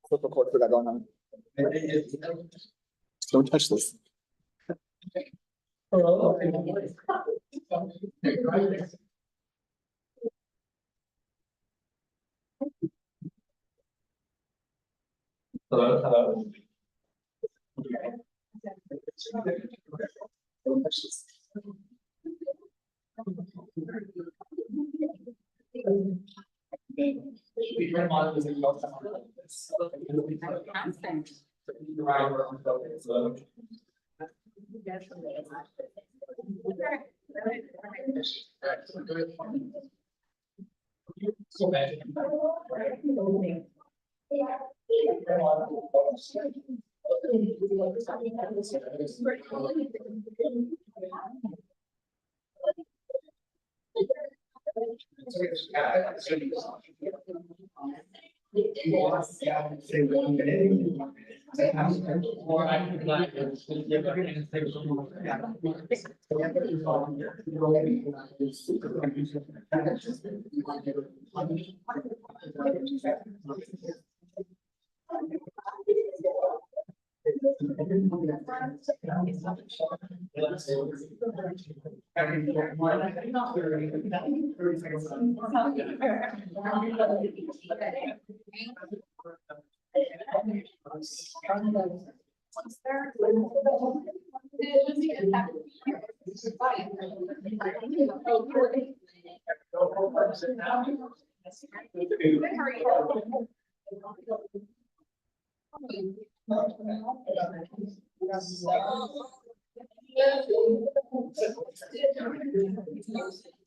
Flip a cord for that going on. Don't touch this. Hello, hello. Don't touch this.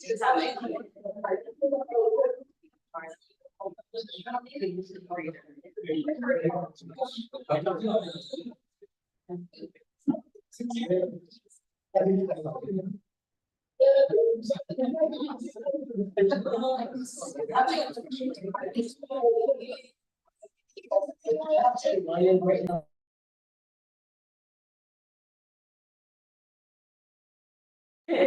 Just sign in right now. I'm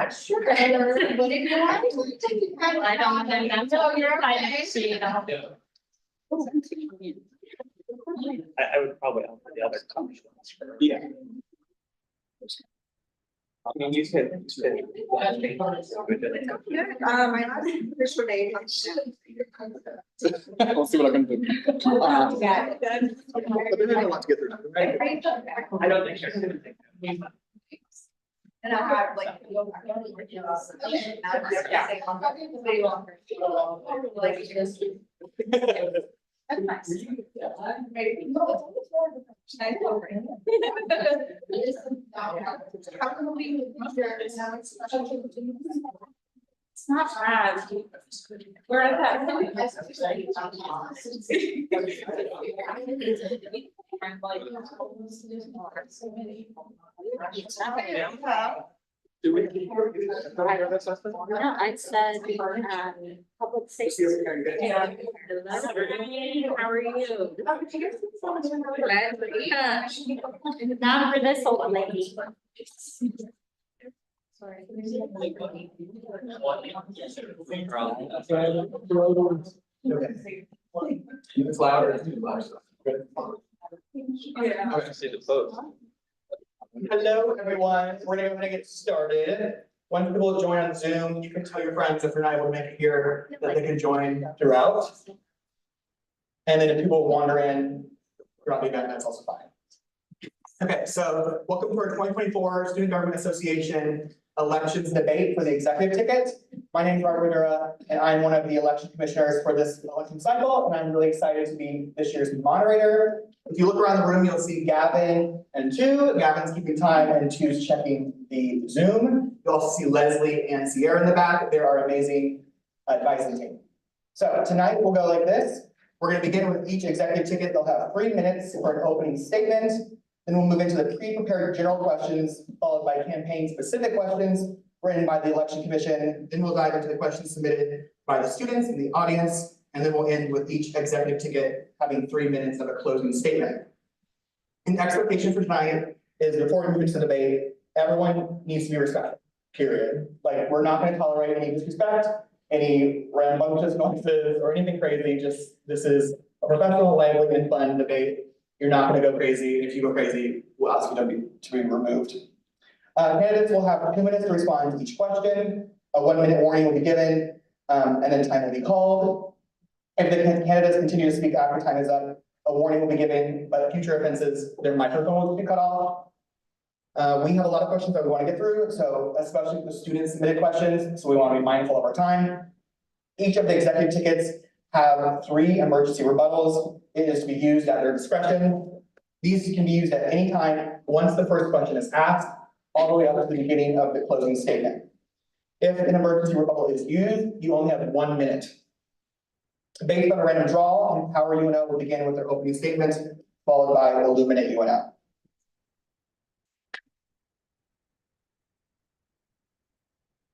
not sure. What if you want? I don't know. You're fine. See, you know. I would probably offer the other options. Yeah. I mean, you could. My last official name. We'll see what I can do. But there's a lot to get through. I don't think so. And I have like. Like just. That's nice. How can we? It's not bad. We're at that. Do we? No, I said, public safety. Yeah. Hello. How are you? Yeah. Not for this old lady. Sorry. It's louder. It's louder. Yeah. I can see the folks. Hello, everyone. We're gonna get started. When people join on Zoom, you can tell your friends if they're not able to make it here, that they can join throughout. And then if people wander in throughout the event, that's also fine. Okay, so welcome to our 2024 Student Government Association Elections Debate for the Executive Ticket. My name is Robert Rivera, and I'm one of the election commissioners for this election cycle, and I'm really excited to be this year's moderator. If you look around the room, you'll see Gavin and Tu. Gavin's keeping time and Tu's checking the Zoom. You'll also see Leslie and Sierra in the back. They're our amazing advising team. So tonight we'll go like this. We're going to begin with each executive ticket. They'll have 3 minutes for an opening statement. Then we'll move into the pre-prepared general questions, followed by campaign-specific questions written by the Election Commission. Then we'll dive into the questions submitted by the students in the audience. And then we'll end with each executive ticket having 3 minutes of a closing statement. An expectation for tonight is before we move into the debate, everyone needs to be respectful, period. Like, we're not going to tolerate any disrespect, any rambunctious noises, or anything crazy. Just, this is a professional, lively, and fun debate. You're not going to go crazy. And if you go crazy, we'll ask you to be removed. Candidates will have 2 minutes to respond to each question. A 1 minute warning will be given, and then time will be called. If the candidates continue to speak after time is up, a warning will be given, but future offenses, their microphone will be cut off. We have a lot of questions that we want to get through, so especially the student submitted questions, so we want to be mindful of our time. Each of the executive tickets have 3 emergency rebuttals. It is to be used at their discretion. These can be used at any time once the first question is asked, all the way up to the beginning of the closing statement. If an emergency rebuttal is used, you only have 1 minute. Based on a random draw, Empower UNO will begin with their opening statement, followed by Illuminate UNO.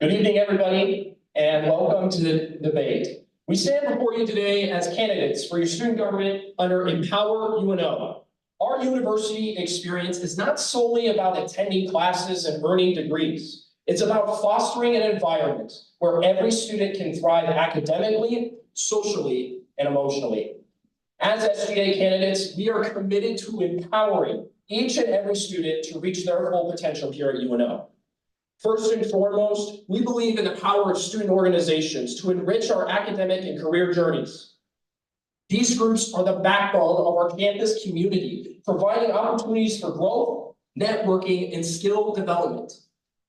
Good evening, everybody, and welcome to the debate. We stand before you today as candidates for your student government under Empower UNO. Our university experience is not solely about attending classes and earning degrees. It's about fostering an environment where every student can thrive academically, socially, and emotionally. As SGA candidates, we are committed to empowering each and every student to reach their full potential here at UNO. First and foremost, we believe in the power of student organizations to enrich our academic and career journeys. These groups are the backbone of our campus community, providing opportunities for growth, networking, and skill development.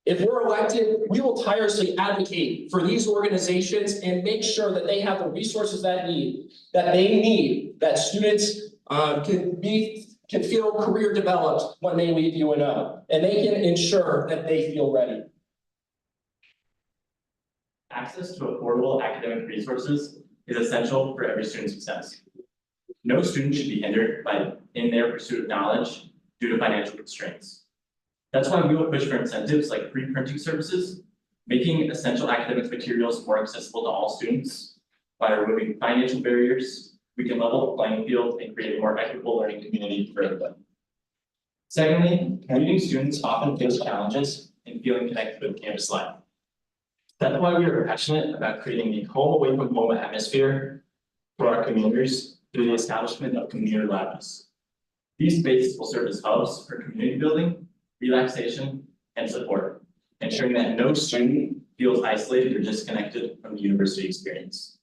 If we're elected, we will tirelessly advocate for these organizations and make sure that they have the resources that they need, that students can feel career developed when they leave UNO, and they can ensure that they feel ready. Access to affordable academic resources is essential for every student's success. No student should be hindered in their pursuit of knowledge due to financial constraints. That's why we will push for incentives like free printing services, making essential academic materials more accessible to all students. By removing financial barriers, we can level the playing field and create a more equitable learning community for everyone. Secondly, commuting students often face challenges in feeling connected with campus life. That's why we are passionate about creating the home away from home atmosphere for our commuters through the establishment of commuter labs. These spaces will serve as hubs for community building, relaxation, and support, ensuring that no student feels isolated or disconnected from the university experience.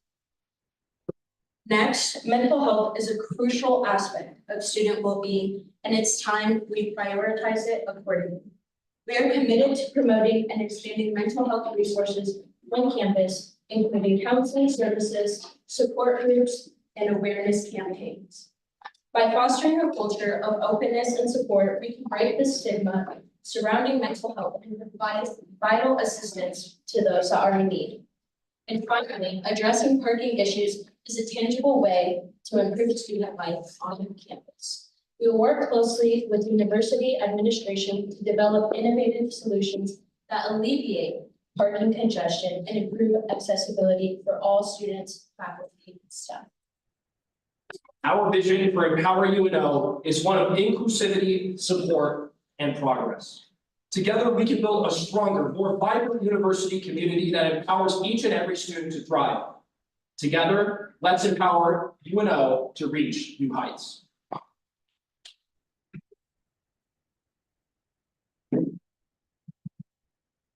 Next, mental health is a crucial aspect of student well-being, and it's time we prioritize it accordingly. We are committed to promoting and expanding mental health resources on campus, including counseling services, support groups, and awareness campaigns. By fostering a culture of openness and support, we can break the stigma surrounding mental health and provide vital assistance to those that are in need. And finally, addressing parking issues is a tangible way to improve student life on campus. We will work closely with university administration to develop innovative solutions that alleviate parking congestion and improve accessibility for all students, faculty, and staff. Our vision for Empower UNO is one of inclusivity, support, and progress. Together, we can build a stronger, more vibrant university community that empowers each and every student to thrive. Together, let's empower UNO to reach new heights.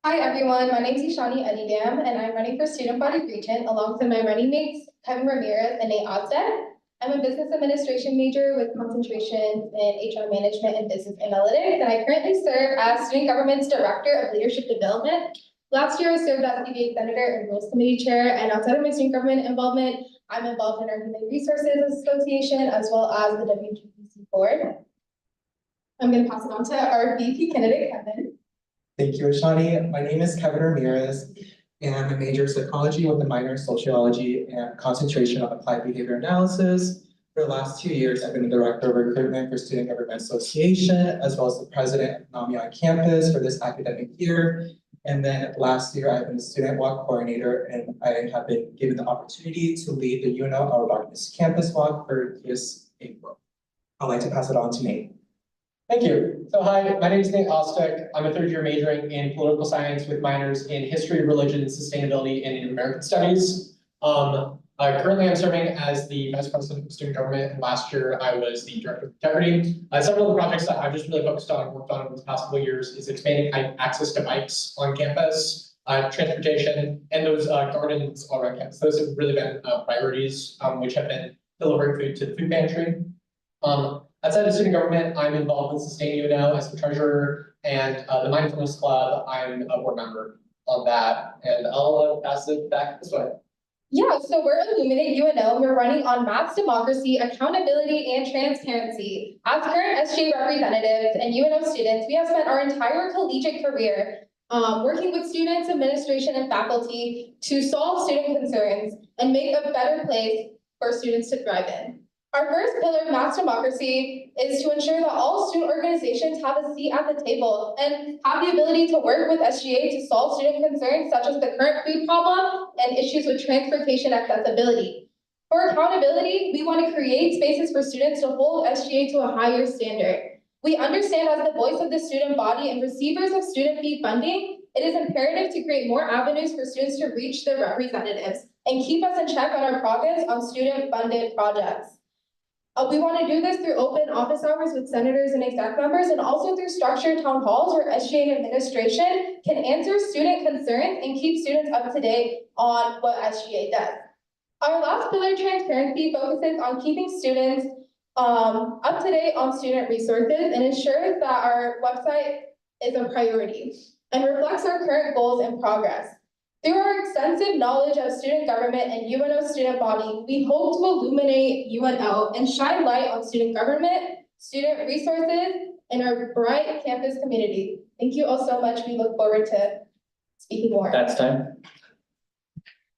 Hi, everyone. My name is Ishani Edidam, and I'm running for Student Body Regent alongside my running mates, Kevin Ramirez and Nate Odsted. I'm a business administration major with concentration in HR management and business analytics, and I currently serve as Student Government's Director of Leadership Development. Last year, I served as EVA Senator and Rules Committee Chair, and outside of my student government involvement, I'm involved in our Human Resources Association as well as the WGPC Board. I'm going to pass it on to our VP candidate, Kevin. Thank you, Ashani. My name is Kevin Ramirez, and I'm a major in psychology with a minor in sociology and concentration on applied behavior analysis. For the last 2 years, I've been the director of recruitment for Student Government Association, as well as the president of NAMI on campus for this academic year. And then last year, I've been the student walk coordinator, and I have been given the opportunity to lead the UNO Our Darkness campus walk for this April. I'd like to pass it on to Nate. Thank you. So hi, my name is Nate Ostick. I'm a third year majoring in political science with minors in history, religion, sustainability, and Native American studies. Currently I'm serving as the vice president of student government, and last year I was the director of integrity. Several of the projects that I've just really focused on and worked on over the past couple of years is expanding access to bikes on campus, transportation, and those gardens all around campus. Those have really been priorities, which have been delivering food to the food pantry. Outside of student government, I'm involved in Sustain UNO as the treasurer, and the Mindfulness Club, I'm a board member on that, and I'll pass it back this way. Yeah, so we're Illuminate UNO. We're running on maths, democracy, accountability, and transparency. As current SGA representatives and UNO students, we have spent our entire collegiate career working with students, administration, and faculty to solve student concerns and make a better place for students to thrive in. Our first pillar of mass democracy is to ensure that all student organizations have a seat at the table and have the ability to work with SGA to solve student concerns such as the current food problem and issues with transportation accessibility. For accountability, we want to create spaces for students to hold SGA to a higher standard. We understand as the voice of the student body and receivers of student fee funding, it is imperative to create more avenues for students to reach their representatives and keep us in check on our progress on student-funded projects. We want to do this through open office hours with senators and exec members, and also through structured town halls where SGA and administration can answer student concerns and keep students up to date on what SGA does. Our last pillar, transparency, focuses on keeping students up to date on student resources and ensures that our website is a priority and reflects our current goals and progress. Through our extensive knowledge of student government and UNO student body, we hope to illuminate UNO and shine light on student government, student resources, and our bright campus community. Thank you all so much. We look forward to speaking more. That's time.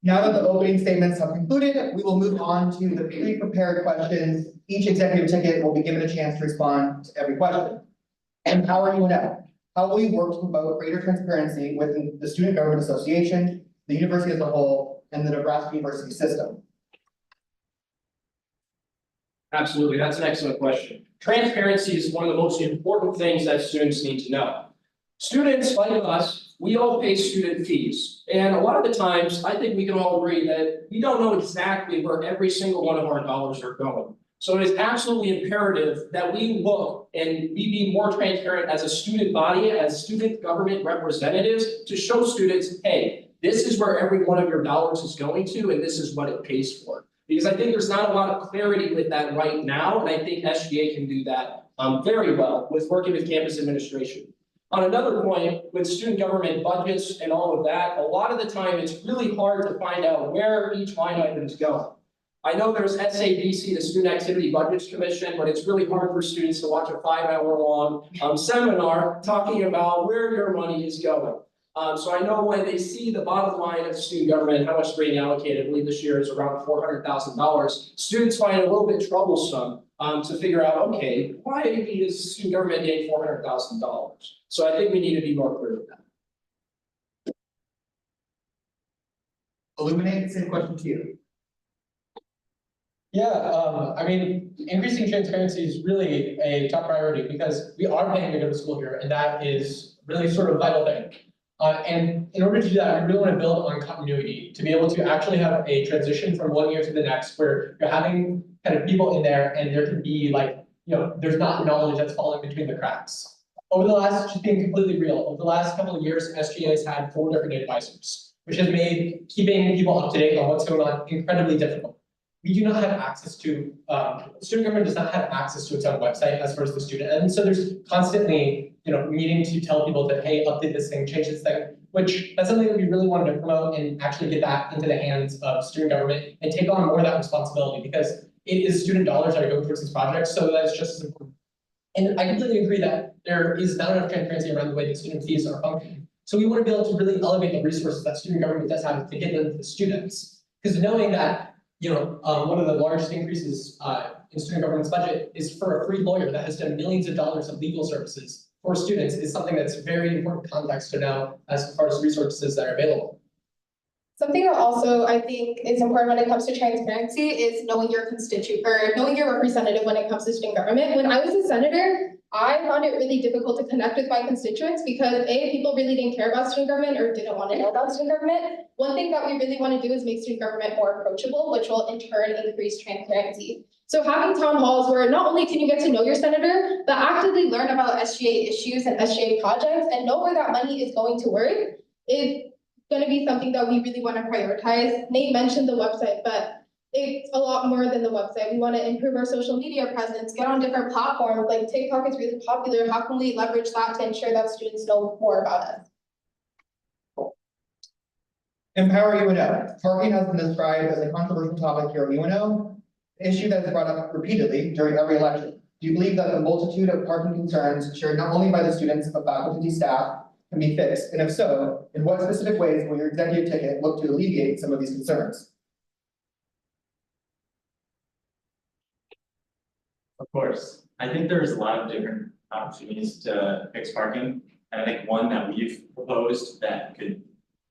Now that the opening statements have concluded, we will move on to the pre-prepared questions. Each executive ticket will be given a chance to respond to every question. Empower UNO. How will you work to promote greater transparency within the Student Government Association, the university as a whole, and the Nebraska university system? Absolutely, that's an excellent question. Transparency is one of the most important things that students need to know. Students, like us, we all pay student fees. And a lot of the times, I think we can all agree that we don't know exactly where every single one of our dollars are going. So it is absolutely imperative that we look and we be more transparent as a student body, as student government representatives, to show students, hey, this is where every one of your dollars is going to, and this is what it pays for. Because I think there's not a lot of clarity with that right now, and I think SGA can do that very well with working with campus administration. On another point, with student government budgets and all of that, a lot of the time it's really hard to find out where each line item is going. I know there's SABC, the Student Activity Budgets Commission, but it's really hard for students to watch a 5-hour-long seminar talking about where your money is going. So I know when they see the bottom line of student government, how much is being allocated, I believe this year is around $400,000. Students find it a little bit troublesome to figure out, okay, why is student government getting $400,000? So I think we need to be more clear with that. Illuminate, same question to you. Yeah, I mean, increasing transparency is really a top priority because we are paying to go to school here, and that is really sort of a vital thing. And in order to do that, we really want to build on continuity, to be able to actually have a transition from one year to the next, where you're having kind of people in there, and there can be like, there's not knowledge that's falling between the cracks. Over the last, just being completely real, over the last couple of years, SGA has had 4 different advisors, which has made keeping people up to date on what's going on incredibly difficult. We do not have access to, student government does not have access to its own website as far as the student. And so there's constantly, needing to tell people that, hey, update this thing, change this thing, which that's something that we really wanted to promote and actually get that into the hands of student government and take on more of that responsibility, because it is student dollars that are going towards these projects. So that's just as important. And I completely agree that there is not enough transparency around the way that student fees are functioning. So we want to be able to really elevate the resources that student government does have to get them to the students. Because knowing that one of the largest increases in student government's budget is for a free lawyer that has done millions of dollars of legal services for students is something that's very important context to know as far as resources that are available. Something that also I think is important when it comes to transparency is knowing your constituent or knowing your representative when it comes to student government. When I was a senator, I found it really difficult to connect with my constituents because people really didn't care about student government or didn't want to know about student government. One thing that we really want to do is make student government more approachable, which will in turn increase transparency. So having town halls where not only can you get to know your senator, but actively learn about SGA issues and SGA projects and know where that money is going to work is going to be something that we really want to prioritize. Nate mentioned the website, but it's a lot more than the website. We want to improve our social media presence, get on different platforms. Like TikTok is really popular. How can we leverage that to ensure that students know more about us? Empower UNO. Parking has been described as a controversial topic here at UNO, an issue that is brought up repeatedly during every election. Do you believe that the multitude of parking concerns shared not only by the students but faculty, staff, can be fixed? And if so, in what specific ways will your executive ticket look to alleviate some of these concerns? Of course, I think there's a lot of different opportunities to fix parking. And I think one that we've proposed that could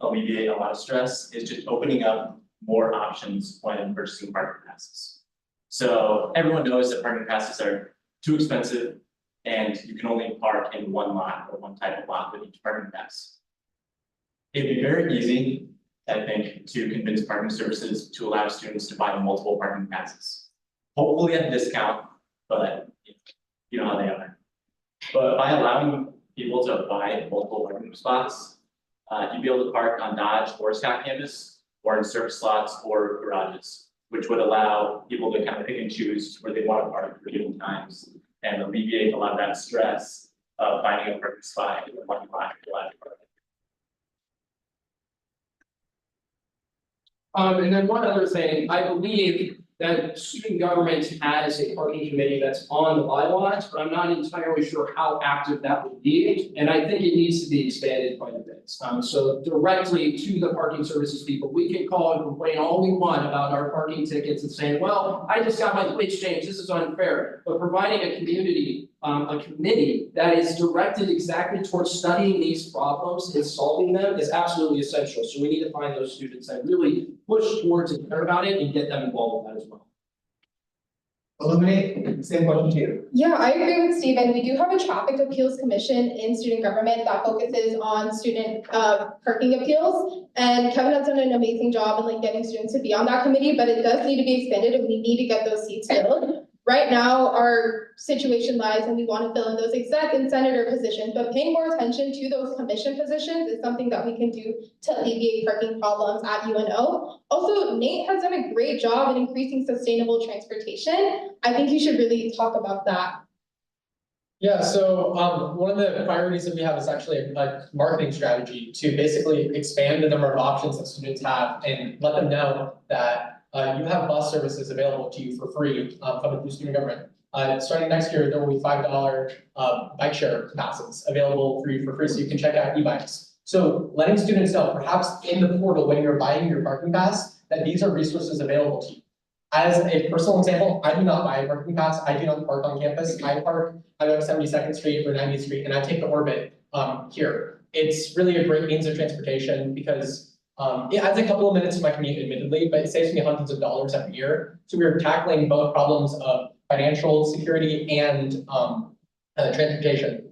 alleviate a lot of stress is just opening up more options when purchasing parking passes. So everyone knows that parking passes are too expensive and you can only park in one lot or one type of lot with each parking pass. It'd be very easy, I think, to convince parking services to allow students to buy multiple parking passes. Hopefully at a discount, but you know how they are. But by allowing people to buy multiple parking spots, you'd be able to park on Dodge or Scott campus or in service slots or garages, which would allow people to kind of pick and choose where they want to park for given times and alleviate a lot of that stress of finding a parking spot in one lot. And then one other thing, I believe that student government has a parking committee that's on the bylaws, but I'm not entirely sure how active that would be. And I think it needs to be expanded quite a bit. So directly to the parking services people, we can call and complain all we want about our parking tickets and saying, well, I just got my plates changed, this is unfair. But providing a community, a committee that is directed exactly towards studying these problems and solving them is absolutely essential. So we need to find those students and really push towards and care about it and get them involved with that as well. Illuminate, same question to you. Yeah, I agree with Stephen. We do have a traffic appeals commission in student government that focuses on student parking appeals. And Kevin has done an amazing job in like getting students to be on that committee, but it does need to be expanded and we need to get those seats filled. Right now, our situation lies and we want to fill in those exec and senator positions, but paying more attention to those commission positions is something that we can do to alleviate parking problems at UNO. Also, Nate has done a great job in increasing sustainable transportation. I think you should really talk about that. Yeah, so one of the priorities that we have is actually a marketing strategy to basically expand the number of options that students have and let them know that you have bus services available to you for free funded through student government. Starting next year, there will be $5 bike share passes available for you for free, so you can check out e-bikes. So letting students know, perhaps in the portal when you're buying your parking pass, that these are resources available to you. As a personal example, I do not buy a parking pass. I do not park on campus. I park either 72nd Street or 90th Street, and I take the Orbit here. It's really a great means of transportation because It adds a couple of minutes to my commute admittedly, but it saves me hundreds of dollars every year. So we're tackling both problems of financial security and transportation.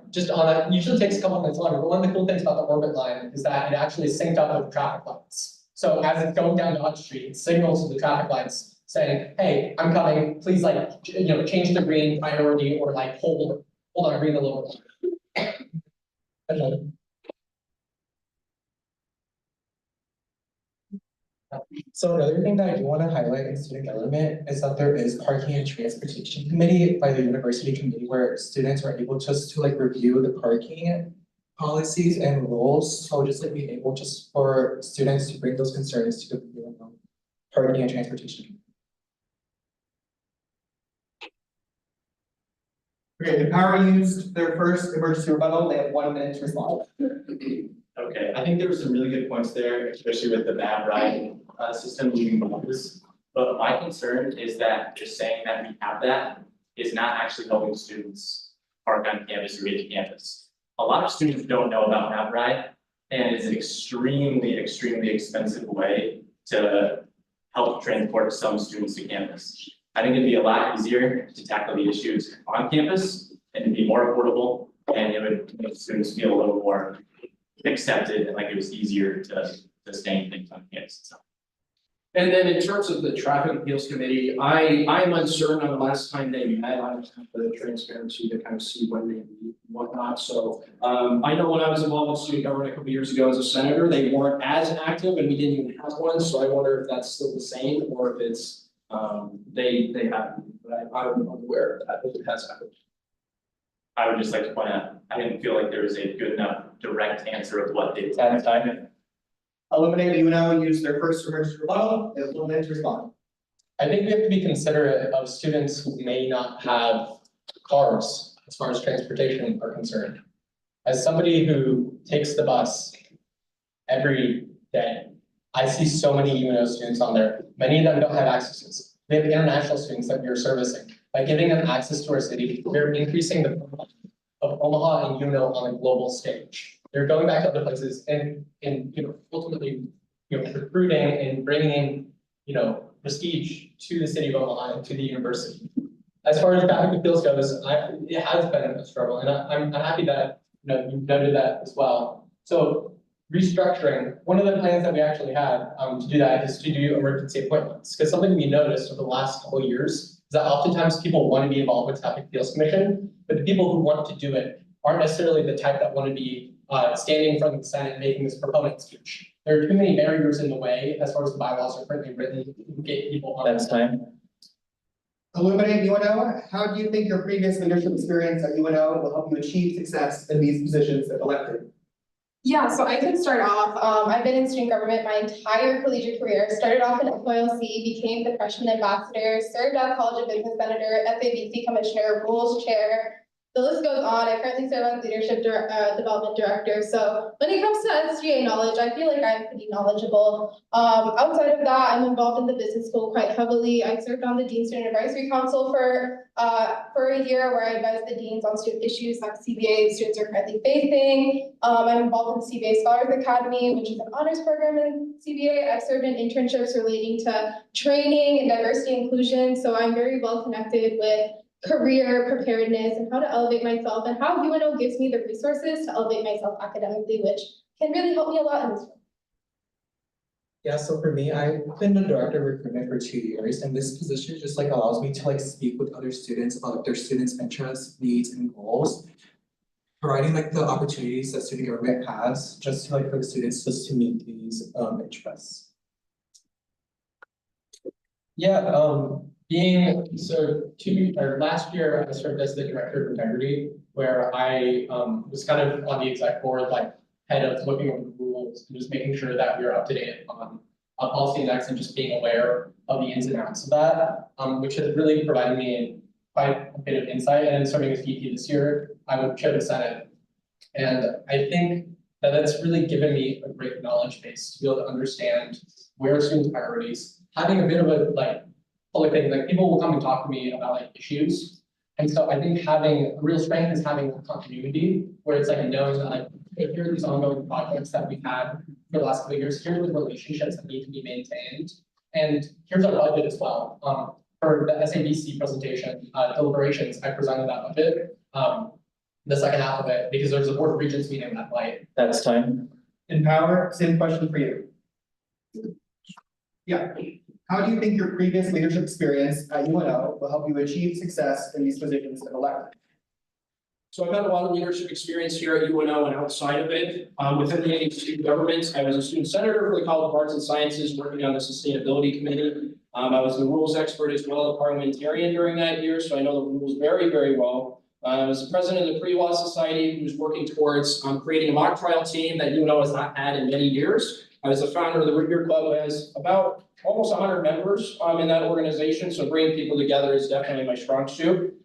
Just on that, usually takes a couple minutes longer, but one of the cool things about the orbit line is that it actually is synced up with traffic lights. So as it's going down Dodge Street, it signals to the traffic lights saying, hey, I'm coming, please change the green priority or hold on green a little bit. So another thing that I do want to highlight in student government is that there is parking and transportation committee by the university committee where students are able just to review the parking policies and rules. So just being able just for students to bring those concerns to the parking and transportation. Okay, the power used their first emergency rebuttal. They have 1 minute to respond. Okay, I think there were some really good points there, especially with the map riding system leaving buses. But my concern is that just saying that we have that is not actually helping students park on campus or get to campus. A lot of students don't know about map ride, and it's an extremely, extremely expensive way to help transport some students to campus. I think it'd be a lot easier to tackle the issues on campus and it'd be more affordable, and it would make students feel a little more accepted and like it was easier to sustain things on campus itself. And then in terms of the traffic appeals committee, I'm uncertain on the last time they met. I don't have the transparency to kind of see when they meet and whatnot. So I know when I was involved with student government a couple years ago as a senator, they weren't as active and we didn't even have one. So I wonder if that's still the same or if it's they haven't, but I'm unaware of that if it has happened. I would just like to point out, I didn't feel like there was a good enough direct answer of what they. At the time. Eliminate UNO use their first emergency rebuttal. They have 1 minute to respond. I think we have to be considerate of students who may not have cars as far as transportation are concerned. As somebody who takes the bus every day, I see so many UNO students on there. Many of them don't have access. We have international students that we are servicing. By giving them access to our city, we're increasing the profile of Omaha and UNO on a global stage. They're going back to other places and ultimately recruiting and bringing in prestige to the city of Omaha and to the university. As far as traffic appeals goes, it has been a struggle, and I'm happy that you've noted that as well. So restructuring, one of the plans that we actually had to do that is to do emergency appointments, because something we noticed over the last couple of years is that oftentimes people want to be involved with traffic appeals commission, but the people who want to do it aren't necessarily the type that want to be standing in front of the Senate making this proponent speech. There are too many barriers in the way as far as the bylaws are currently written to get people on this time. Illuminate UNO. How do you think your previous leadership experience at UNO will help you achieve success in these positions if elected? Yeah, so I can start off. I've been in student government my entire collegiate career. Started off in FYLC, became the freshman ambassador, served as College of Business senator, FABC commissioner, rules chair. The list goes on. I currently serve as leadership development director. So when it comes to SGA knowledge, I feel like I'm pretty knowledgeable. Outside of that, I'm involved in the business school quite heavily. I served on the Dean Student Advisory Council for a year where I advised the deans on student issues that CBA students are currently facing. I'm involved in CBA Scholars Academy, which is an honors program in CBA. I've served in internships relating to training and diversity inclusion. So I'm very well connected with career preparedness and how to elevate myself and how UNO gives me the resources to elevate myself academically, which can really help me a lot in this role. Yeah, so for me, I've been the director of recruitment for 2 years, and this position just allows me to speak with other students about their students' interests, needs, and goals. Providing the opportunities that student government has just to for the students just to meet these interests. Yeah, last year I served as the director of integrity, where I was kind of on the exec board, head of looking over the rules and just making sure that we are up to date on policy index and just being aware of the ins and outs of that, which has really provided me quite a bit of insight. And serving as VP this year, I would chair the Senate, and I think that that's really given me a great knowledge base to be able to understand where students' priorities, having a bit of a public thing, people will come and talk to me about issues. And so I think having a real strength is having continuity, where it's knowing that here are these ongoing projects that we've had for the last couple of years. Here's the relationships that need to be maintained. And here's our budget as well. For the SABC presentation, deliberations, I presented that budget, the second half of it, because there's a board of regents meeting that night. That's time. Empower, same question for you. Yeah, how do you think your previous leadership experience at UNO will help you achieve success in these positions if elected? So I've had a lot of leadership experience here at UNO and outside of it. Within the student government, I was a student senator for the College of Arts and Sciences, working on the sustainability committee. I was the rules expert as well as parliamentarian during that year, so I know the rules very, very well. I was the president of the Pre-Law Society, who was working towards creating a mock trial team that UNO has not had in many years. I was the founder of the Root Beer Club, who has about almost 100 members in that organization, so bringing people together is definitely my strong suit.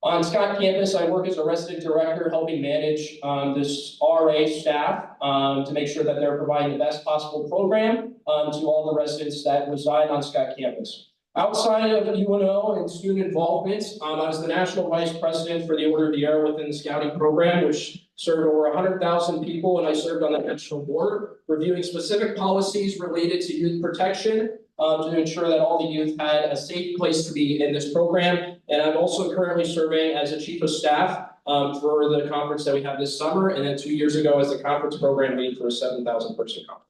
On Scott campus, I work as a resident director, helping manage this RA staff to make sure that they're providing the best possible program to all the residents that reside on Scott campus. Outside of UNO and student involvement, I was the national vice president for the Order of the Arrow within the scouting program, which served over 100,000 people, and I served on the national board, reviewing specific policies related to youth protection to ensure that all the youth had a safe place to be in this program. And I'm also currently serving as a chief of staff for the conference that we have this summer, and then 2 years ago as the conference program lead for a 7,000 person conference.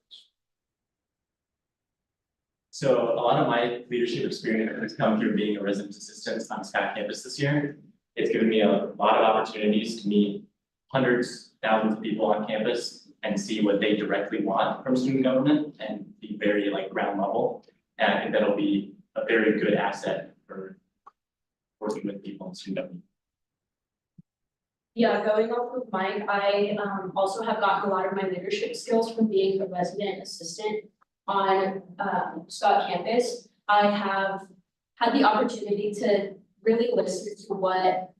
So a lot of my leadership experience has come through being a resident assistant on Scott campus this year. It's given me a lot of opportunities to meet hundreds, thousands of people on campus and see what they directly want from student government and be very ground level. And I think that'll be a very good asset for working with people in student government. Yeah, going off of Mike, I also have gotten a lot of my leadership skills from being a resident assistant on Scott campus. I have had the opportunity to really listen to what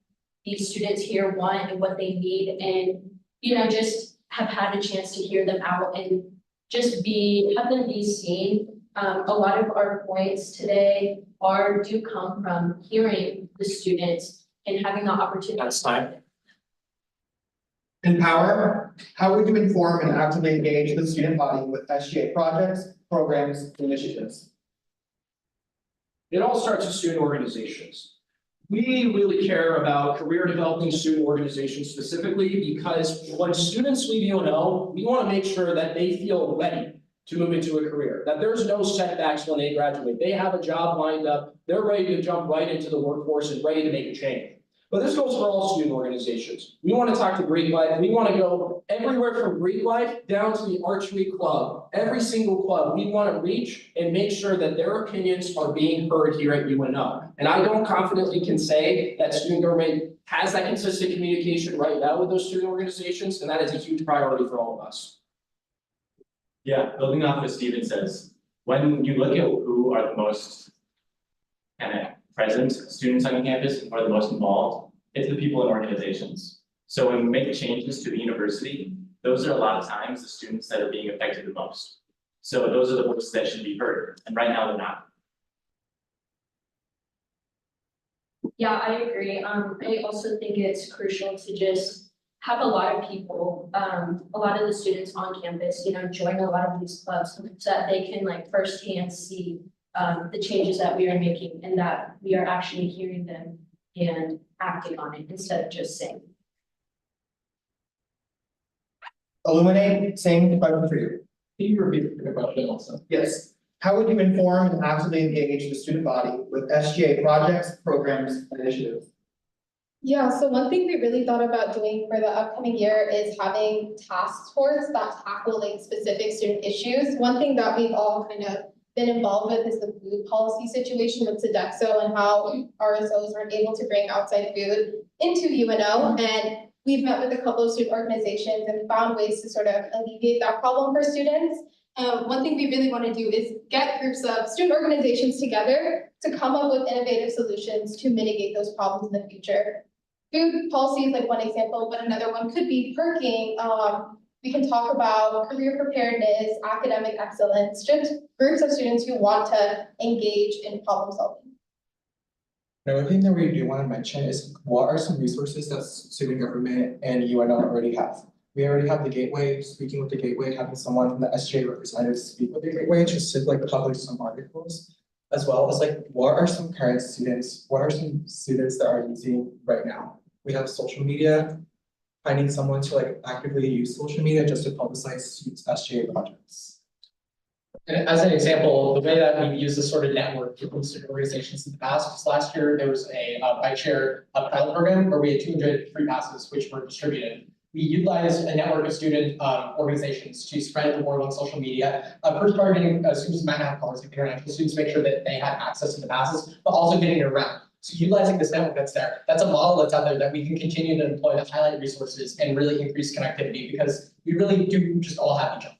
these students here want and what they need, and just have had a chance to hear them out and just have them be seen. A lot of our points today do come from hearing the students and having the opportunity. That's time. Empower, how would you inform and actively engage the student body with SGA projects, programs, and initiatives? It all starts with student organizations. We really care about career developing student organizations specifically because when students leave UNO, we want to make sure that they feel ready to move into a career, that there's no setbacks when they graduate. They have a job lined up, they're ready to jump right into the workforce and ready to make a change. But this goes for all student organizations. We want to talk to Greek Life. We want to go everywhere from Greek Life down to the archery club. Every single club we want to reach and make sure that their opinions are being heard here at UNO. And I don't confidently can say that student government has that consistent communication right now with those student organizations, and that is a huge priority for all of us. Yeah, building off what Steven says, when you look at who are the most kind of present students on campus and who are the most involved, it's the people in organizations. So when we make changes to the university, those are a lot of times the students that are being affected the most. So those are the voices that should be heard, and right now they're not. Yeah, I agree. I also think it's crucial to just have a lot of people, a lot of the students on campus, join a lot of these clubs so that they can firsthand see the changes that we are making and that we are actually hearing them and acting on it instead of just saying. Illuminate, same question for you. Can you repeat the question also? Yes. How would you inform and actively engage the student body with SGA projects, programs, and initiatives? Yeah, so one thing we really thought about doing for the upcoming year is having task forces that tackle specific student issues. One thing that we've all kind of been involved with is the food policy situation with Sodexo and how RSOs aren't able to bring outside food into UNO. And we've met with a couple of student organizations and found ways to sort of alleviate that problem for students. One thing we really want to do is get groups of student organizations together to come up with innovative solutions to mitigate those problems in the future. Food policy is one example, but another one could be parking. We can talk about career preparedness, academic excellence, just groups of students who want to engage in problem solving. Another thing that we do want to mention is what are some resources that student government and UNO already have. We already have the gateway, speaking with the gateway, having someone from the SGA representatives speak with the gateway, just to like publish some articles. As well as like, what are some current students, what are some students that are using right now? We have social media, finding someone to like actively use social media just to publicize students' SGA projects. And as an example, the way that we've used this sort of network with student organizations in the past, was last year, there was a bike share pilot program where we had 200 free passes which were distributed. We utilized a network of student organizations to spread the word on social media. First targeting students who might not have cars, like international students, make sure that they had access to the passes, but also getting it around. So utilizing this network that's there, that's a model that's out there that we can continue to employ to highlight resources and really increase connectivity, because we really do just all have each other.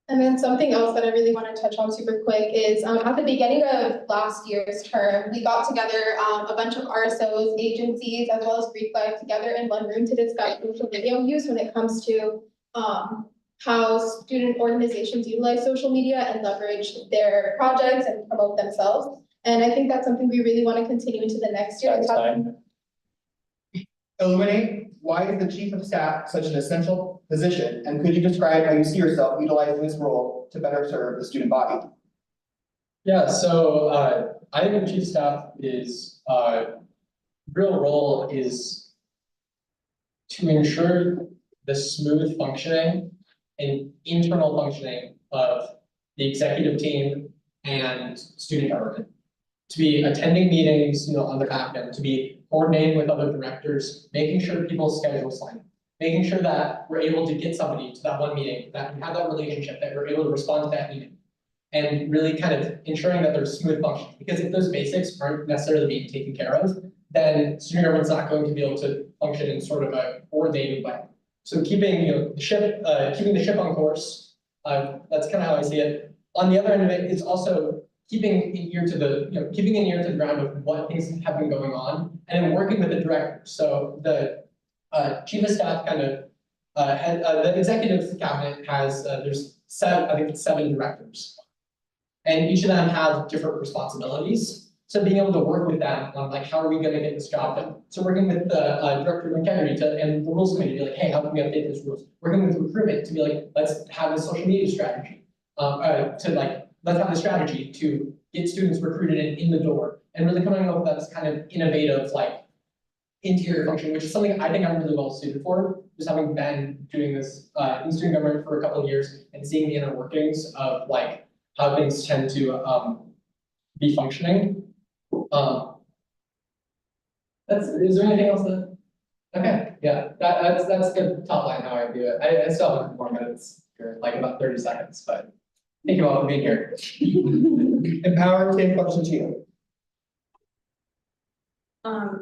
And then something else that I really want to touch on super quick is at the beginning of last year's term, we got together a bunch of RSOs, agencies, as well as Greek Life together in one room to discuss social media use when it comes to how student organizations utilize social media and leverage their projects and promote themselves. And I think that's something we really want to continue into the next year. Illuminate, why is the chief of staff such an essential position? And could you describe how you see yourself utilizing this role to better serve the student body? Yeah, so I think the chief of staff is real role is to ensure the smooth functioning and internal functioning of the executive team and student government. To be attending meetings, on the back end, to be coordinating with other directors, making sure people's schedules line, making sure that we're able to get somebody to that one meeting, that we have that relationship, that we're able to respond to that meeting, and really kind of ensuring that there's smooth function. Because if those basics aren't necessarily being taken care of, then student government's not going to be able to function in sort of a coordinated way. So keeping the ship on course, that's kind of how I see it. On the other end of it, it's also keeping an ear to the ground of what things have been going on, and then working with the director. So the chief of staff kind of the executive cabinet has there's 7 directors, and each of them have different responsibilities. So being able to work with them on like, how are we going to get this job done? So working with the director of integrity and the rules committee to be like, hey, how can we update these rules? Working with recruitment to be like, let's have a social media strategy let's have a strategy to get students recruited in the door, and really coming up with that kind of innovative, like, interior function, which is something I think I'm really well suited for, just having been doing this in student government for a couple of years and seeing the inner workings of like how things tend to be functioning. Is there anything else that? Okay, yeah, that's the top line how I view it. I still have more minutes here, like about 30 seconds, but. Thank you all for being here. Empower, same question to you.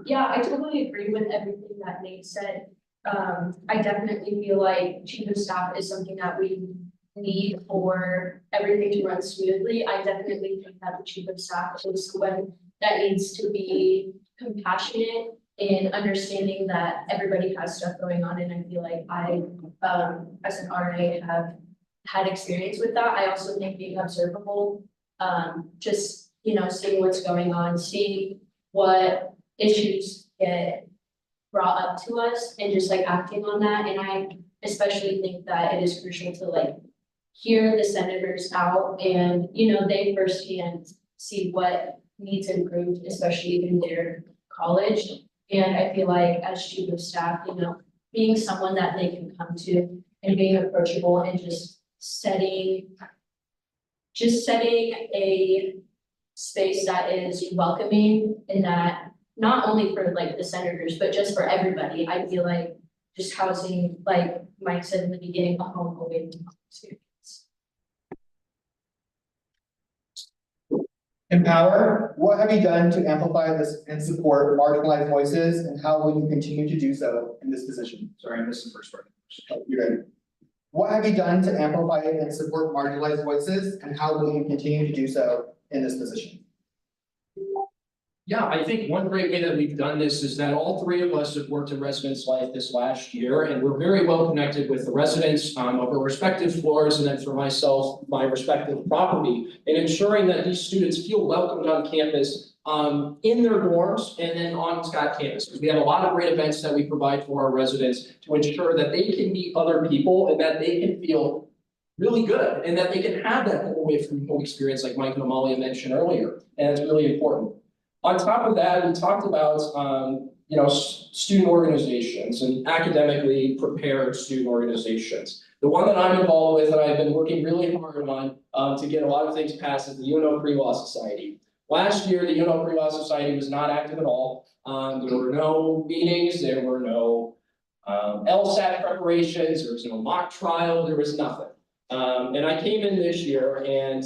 Yeah, I totally agree with everything that Nate said. I definitely feel like chief of staff is something that we need for everything to run smoothly. I definitely think that the chief of staff is one that needs to be compassionate and understanding that everybody has stuff going on. And I feel like I, as an RA, have had experience with that. I also think being observable, just, seeing what's going on, seeing what issues get brought up to us and just like acting on that. And I especially think that it is crucial to like hear the senators out and, they firsthand see what needs improved, especially in their college. And I feel like as chief of staff, being someone that they can come to and being approachable and just setting a space that is welcoming and that not only for like the senators, but just for everybody. I feel like just housing, like Mike said in the beginning, a home away from home experience. Empower, what have you done to amplify this and support marginalized voices, and how will you continue to do so in this position? Sorry, I missed the first part. Oh, you're good. What have you done to amplify and support marginalized voices, and how will you continue to do so in this position? Yeah, I think one great way that we've done this is that all 3 of us have worked in residence life this last year, and we're very well connected with the residents of our respective floors, and then for myself, my respective property, and ensuring that these students feel welcomed on campus in their dorms and then on Scott campus. Because we have a lot of great events that we provide for our residents to ensure that they can meet other people and that they can feel really good and that they can have that whole away from home experience like Mike and Amalia mentioned earlier, and it's really important. On top of that, we talked about student organizations and academically prepared student organizations. The one that I'm involved with and I've been working really hard on to get a lot of things passed is the UNO Pre-Law Society. Last year, the UNO Pre-Law Society was not active at all. There were no meetings, there were no LSAT preparations, there was no mock trial, there was nothing. And I came in this year and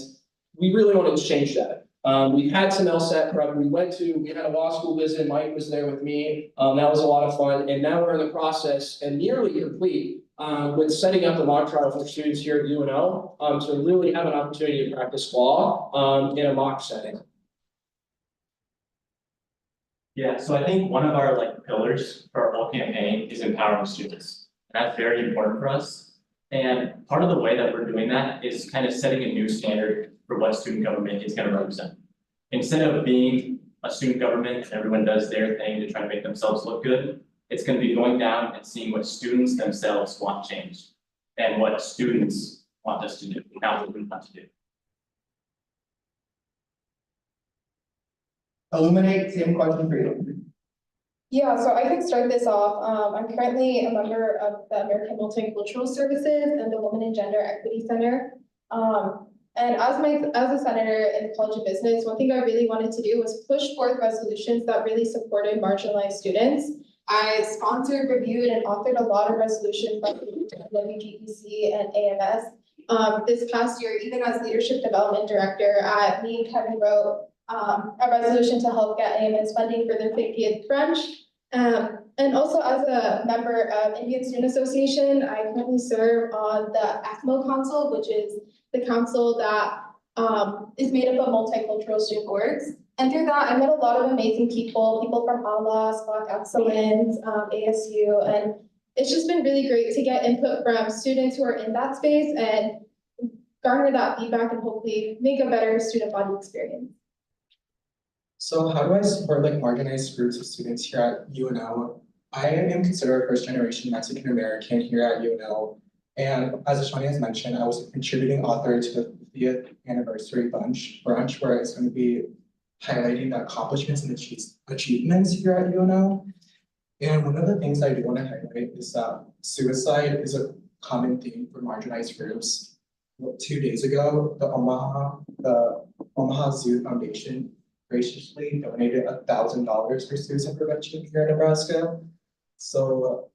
we really wanted to change that. We've had some LSAT prep, we had a law school visit, Mike was there with me, that was a lot of fun, and now we're in the process and nearly complete with setting up the mock trial for students here at UNO, to really have an opportunity to practice law in a mock setting. Yeah, so I think one of our pillars for our whole campaign is empowering students. And that's very important for us. And part of the way that we're doing that is kind of setting a new standard for what student government is going to represent. Instead of being a student government and everyone does their thing to try to make themselves look good, it's going to be going down and seeing what students themselves want changed and what students want us to do, not what we want to do. Illuminate, same question for you. Yeah, so I can start this off. I'm currently a member of the American Multicultural Services and the Women and Gender Equity Center. And as a senator in the College of Business, one thing I really wanted to do was push forth resolutions that really supported marginalized students. I sponsored, reviewed, and authored a lot of resolutions by WGEC and AMS. This past year, even as Leadership Development Director, me and Kevin wrote a resolution to help get AMS funding for their 50th brunch. And also as a member of Indian Student Association, I currently serve on the ACMO Council, which is the council that is made up of multicultural student orgs. And through that, I met a lot of amazing people from ALAS, Black Excellence, ASU, and it's just been really great to get input from students who are in that space and garner that feedback and hopefully make a better student body experience. So how do I support marginalized groups of students here at UNO? I am considered a first-generation Mexican American here at UNO. And as Ashani has mentioned, I was a contributing author to the 50th anniversary brunch where it's going to be highlighting the accomplishments and achievements here at UNO. And one of the things I do want to highlight is that suicide is a common theme for marginalized groups. 2 days ago, the Omaha Zoo Foundation graciously donated $1,000 for suicide prevention here in Nebraska. So,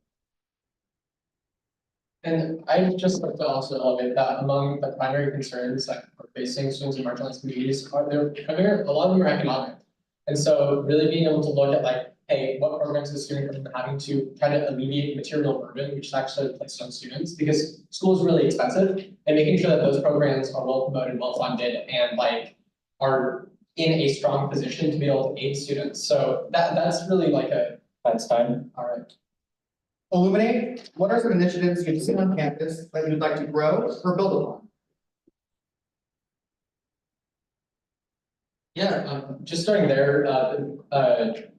And I'd just like to also elevate that among the primary concerns that are facing students in marginalized communities a lot of them are economic. And so really being able to look at hey, what programs is the student having to try to alleviate material burden, which is actually placed on students, because school is really expensive, and making sure that those programs are well promoted, well funded, and are in a strong position to be able to aid students. So that's really that's time. All right. Illuminate, what are some initiatives you've seen on campus that you'd like to grow or build upon? Yeah, just starting there,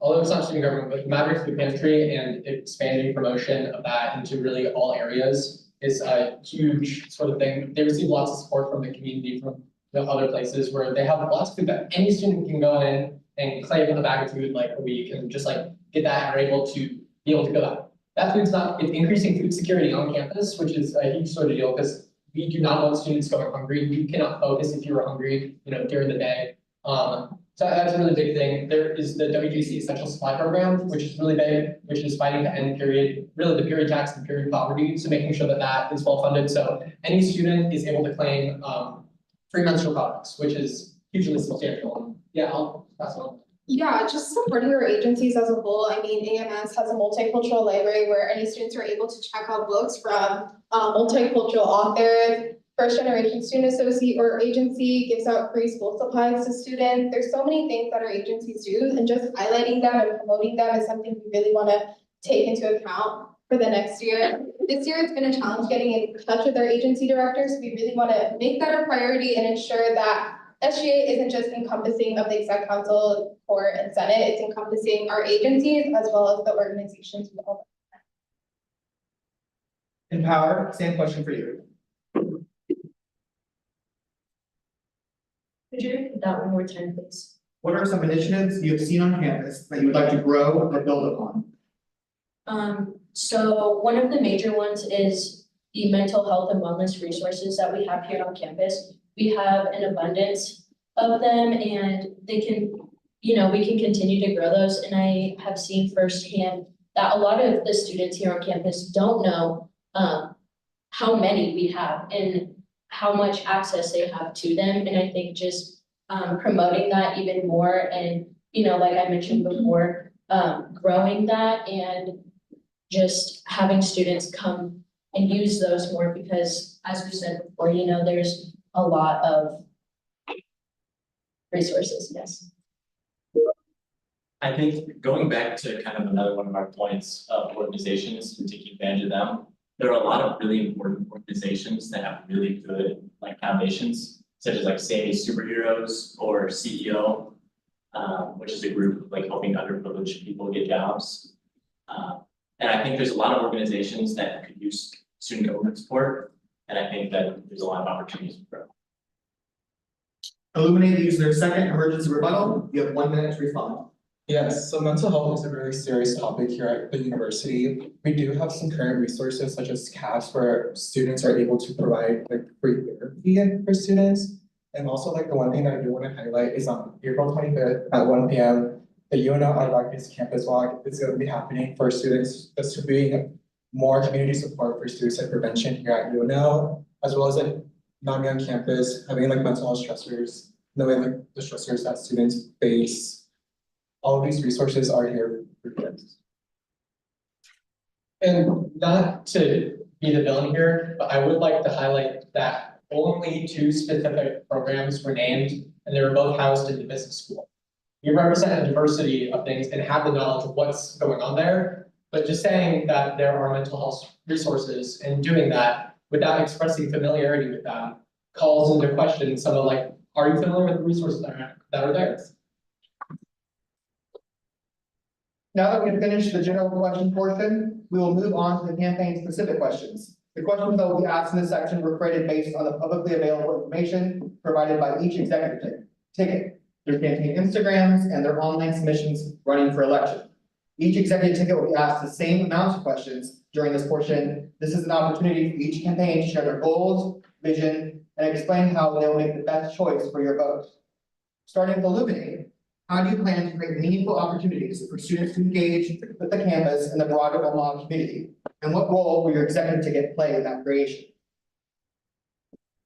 although it's not student government, but Maverick Food Pantry and expanding promotion of that into really all areas is a huge sort of thing. They receive lots of support from the community, from the other places where they have lots of food that any student can go in and claim a bag of food a week and just get that and are able to go out. That food's it's increasing food security on campus, which is a huge sort of deal because we do not want students going hungry. You cannot focus if you're hungry, during the day. So that's a really big thing. There is the WGC Essential Supply Program, which is really big, which is fighting to end the period tax and period poverty. So making sure that that is well funded. So any student is able to claim free menstrual products, which is hugely substantial. Yeah, I'll pass it on. Yeah, just supporting our agencies as a whole. I mean, AMS has a multicultural library where any students are able to check out books from multicultural authors. First Generation Student Associate or agency gives out free school supplies to students. There's so many things that our agencies do, and just highlighting them and promoting them is something we really want to take into account for the next year. This year, it's been a challenge getting in touch with our agency directors. We really want to make that a priority and ensure that SGA isn't just encompassing of the exec council, court, and senate, it's encompassing our agencies as well as the organizations we all. Empower, same question for you. Could you repeat that one more time, please? What are some initiatives you have seen on campus that you would like to grow or build upon? So one of the major ones is the mental health and wellness resources that we have here on campus. We have an abundance of them and they can, we can continue to grow those. And I have seen firsthand that a lot of the students here on campus don't know how many we have and how much access they have to them. And I think just promoting that even more and, like I mentioned before, growing that and just having students come and use those more because as we said before, there's a lot of resources, yes. I think going back to kind of another one of our points of organizations and taking advantage of them, there are a lot of really important organizations that have really good like foundations, such as like Sammy Superheroes or CEO, which is a group like helping underprivileged people get jobs. And I think there's a lot of organizations that could use student government support, and I think that there's a lot of opportunities for growth. Illuminate use their second emergency rebuttal. You have 1 minute to respond. Yes, so mental health is a really serious topic here at the university. We do have some current resources such as CAPS where students are able to provide like free therapy for students. And also like the one thing that I do want to highlight is on April 25th at 1 p.m. the UNO Advocates Campus Walk is going to be happening for students, distributing more community support for suicide prevention here at UNO, as well as like non-young campus, having like mental health stressors, knowing like the stressors that students face. All of these resources are here for kids. And not to be the villain here, but I would like to highlight that only 2 specific programs were named, and they were both housed in the business school. You represent a diversity of things and have the knowledge of what's going on there, but just saying that there are mental health resources and doing that without expressing familiarity with them calls into question some of like, are you familiar with the resources that are there? Now that we've finished the general question portion, we will move on to the campaign specific questions. The questions that will be asked in this section were created based on the publicly available information provided by each executive ticket, their campaign Instagrams, and their online submissions running for election. Each executive ticket will be asked the same amount of questions during this portion. This is an opportunity for each campaign to share their goals, vision, and explain how they will make the best choice for your vote. Starting with Illuminate, how do you plan to create meaningful opportunities for students to engage with the campus and the broader Omaha community? And what role will your executive ticket play in that creation?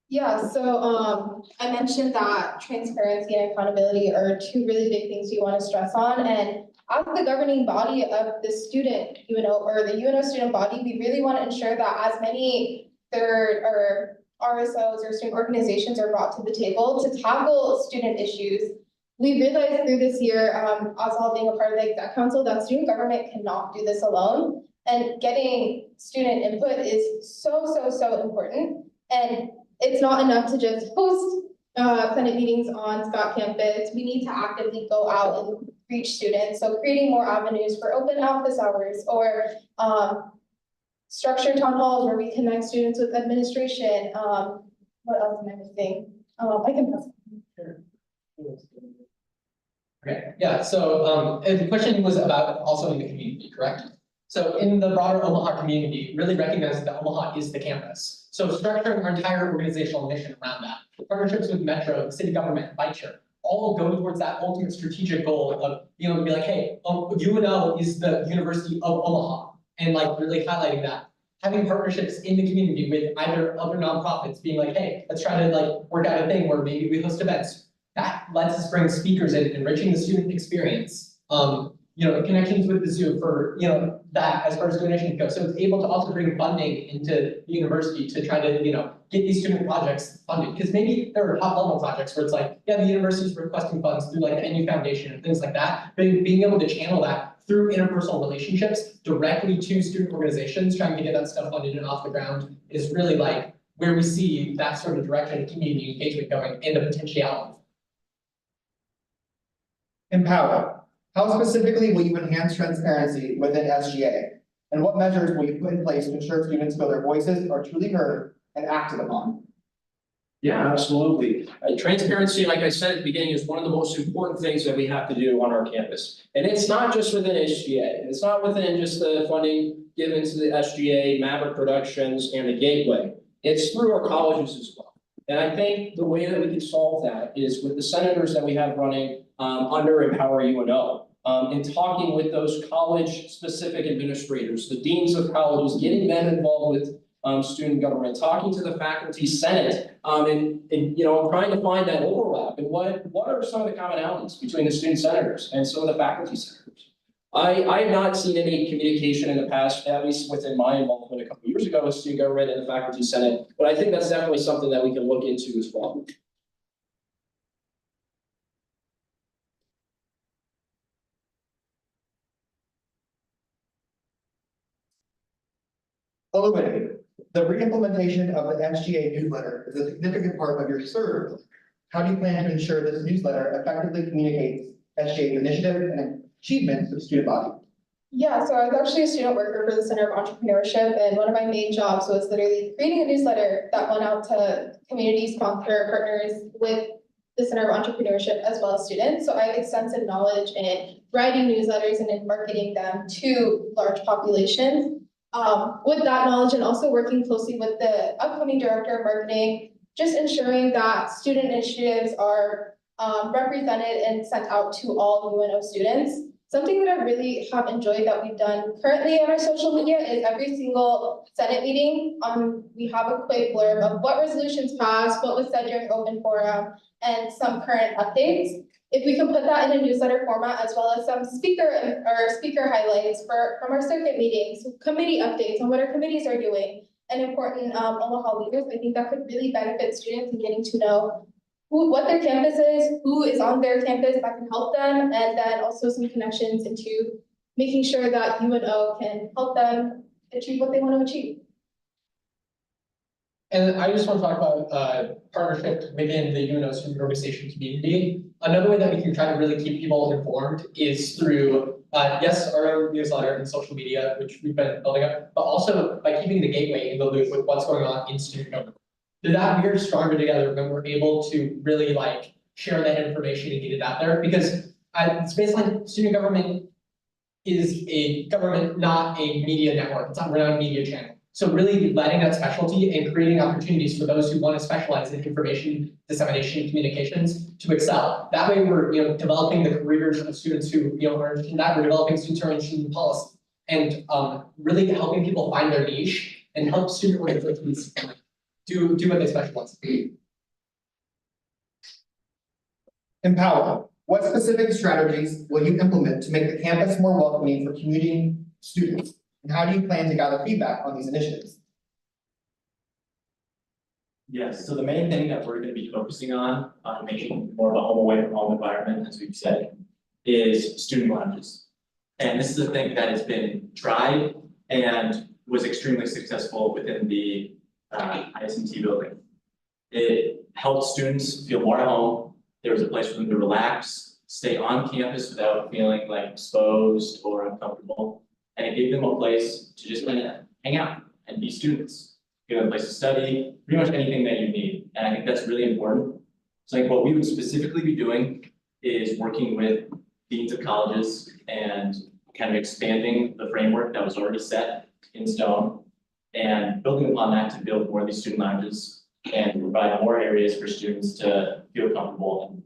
Yeah, so I mentioned that transparency and accountability are 2 really big things we want to stress on. And as the governing body of the student UNO or the UNO student body, we really want to ensure that as many third or RSOs or student organizations are brought to the table to tackle student issues. We realized through this year, us all being a part of the exec council, that student government cannot do this alone. And getting student input is so important. And it's not enough to just host Senate meetings on Scott campus. We need to actively go out and reach students. So creating more avenues for open office hours or structured town halls where we connect students with administration. What else am I missing? I can pass. Okay, yeah, so and the question was about also in the community, correct? So in the broader Omaha community, really recognize that Omaha is the campus. So structuring our entire organizational mission around that, partnerships with Metro, city government, bike share, all go towards that ultimate strategic goal of being able to be like, hey, UNO is the University of Omaha, and like really highlighting that. Having partnerships in the community with either other nonprofits, being like, hey, let's try to like work out a thing where maybe we host events. That lets us bring speakers in, enriching the student experience. Connections with the zoo for, that as far as donations go. So it's able to also bring funding into the university to try to, get these student projects funded. Because maybe there are top level projects where it's like, yeah, the university is requesting funds through like the NU Foundation and things like that. But being able to channel that through interpersonal relationships directly to student organizations, trying to get that stuff funded and off the ground is really like where we see that sort of direction of community engagement going and the potentiality. Empower. How specifically will you enhance transparency within SGA? And what measures will you put in place to ensure students feel their voices are truly heard and acted upon? Yeah, absolutely. Transparency, like I said at the beginning, is one of the most important things that we have to do on our campus. And it's not just within SGA. It's not within just the funding given to the SGA, Maverick Productions, and the Gateway. It's through our colleges as well. And I think the way that we can solve that is with the senators that we have running under Empower UNO. And talking with those college-specific administrators, the deans of colleges, getting them involved with student government, talking to the faculty senate, and you know, trying to find that overlap and what are some of the commonalities between the student senators and some of the faculty senators. I have not seen any communication in the past, at least within my involvement a couple of years ago with student government and the faculty senate, but I think that's definitely something that we can look into as well. Illuminate. The re-implementation of the SGA newsletter is a significant part of your service. How do you plan to ensure this newsletter effectively communicates SGA's initiative and achievements to the student body? Yeah, so I was actually a student worker for the Center of Entrepreneurship, and one of my main jobs was literally creating a newsletter that went out to community sponsor partners with the Center of Entrepreneurship as well as students. So I have extensive knowledge in writing newsletters and in marketing them to large populations. With that knowledge and also working closely with the upcoming director of marketing, just ensuring that student initiatives are represented and sent out to all UNO students. Something that I really have enjoyed that we've done currently on our social media is every single Senate meeting, we have a quick blurb of what resolutions passed, what was said during open forum, and some current updates. If we can put that in a newsletter format, as well as some speaker highlights from our circuit meetings, committee updates on what our committees are doing, and important Omaha leaders, I think that could really benefit students in getting to know what their campus is, who is on their campus that can help them, and then also some connections into making sure that UNO can help them achieve what they want to achieve. And I just want to talk about partnership within the UNO student organization community. Another way that we can try to really keep people informed is through, yes, our own newsletter and social media, which we've been building up, but also by keeping the gateway in the loop with what's going on in student government. Through that, we're stronger together when we're able to really like share that information and get it out there, because it's basically student government is a government, not a media network. We're not a media channel. So really letting that specialty and creating opportunities for those who want to specialize in information dissemination and communications to excel. That way we're developing the careers of students who are interested in that. We're developing students who are interested in policy and really helping people find their niche and help student organizations do what they specialize in. Empower. What specific strategies will you implement to make the campus more welcoming for commuting students? And how do you plan to gather feedback on these initiatives? Yes, so the main thing that we're gonna be focusing on, making more of a home away from home environment, as we've said, is student lounges. And this is a thing that has been tried and was extremely successful within the ISMT building. It helped students feel more at home. There was a place for them to relax, stay on campus without feeling like exposed or uncomfortable. And it gave them a place to just kind of hang out and be students. Give them a place to study, pretty much anything that you need. And I think that's really important. So I think what we would specifically be doing is working with deans of colleges and kind of expanding the framework that was already set in stone and building upon that to build more of these student lounges and provide more areas for students to feel comfortable and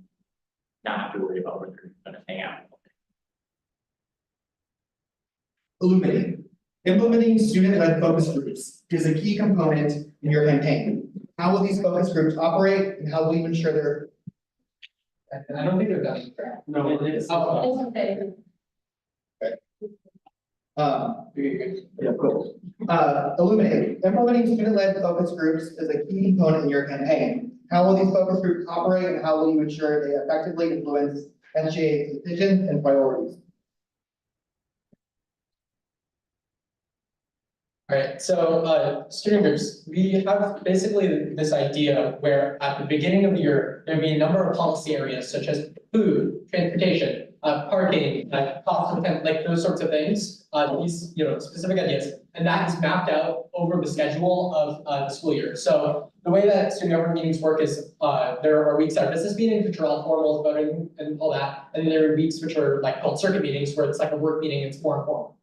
not have to worry about where they're going to hang out. Illuminate. Implementing student-led focus groups is a key component in your campaign. How will these focus groups operate and how will you ensure they're? And I don't think they're done. No, it is. Oh, yeah, cool. Illuminate. Implementing student-led focus groups is a key component in your campaign. How will these focus groups operate and how will you ensure they effectively influence SGA's decisions and priorities? All right, so student groups, we have basically this idea where at the beginning of the year, there'd be a number of policy areas such as food, transportation, parking, cost of attendance, like those sorts of things. These, specific ideas, and that is mapped out over the schedule of the school year. So the way that student government meetings work is, there are weeks that are business meetings, which are all formal voting and all that, and then there are weeks which are like called circuit meetings, where it's like a work meeting, it's more informal.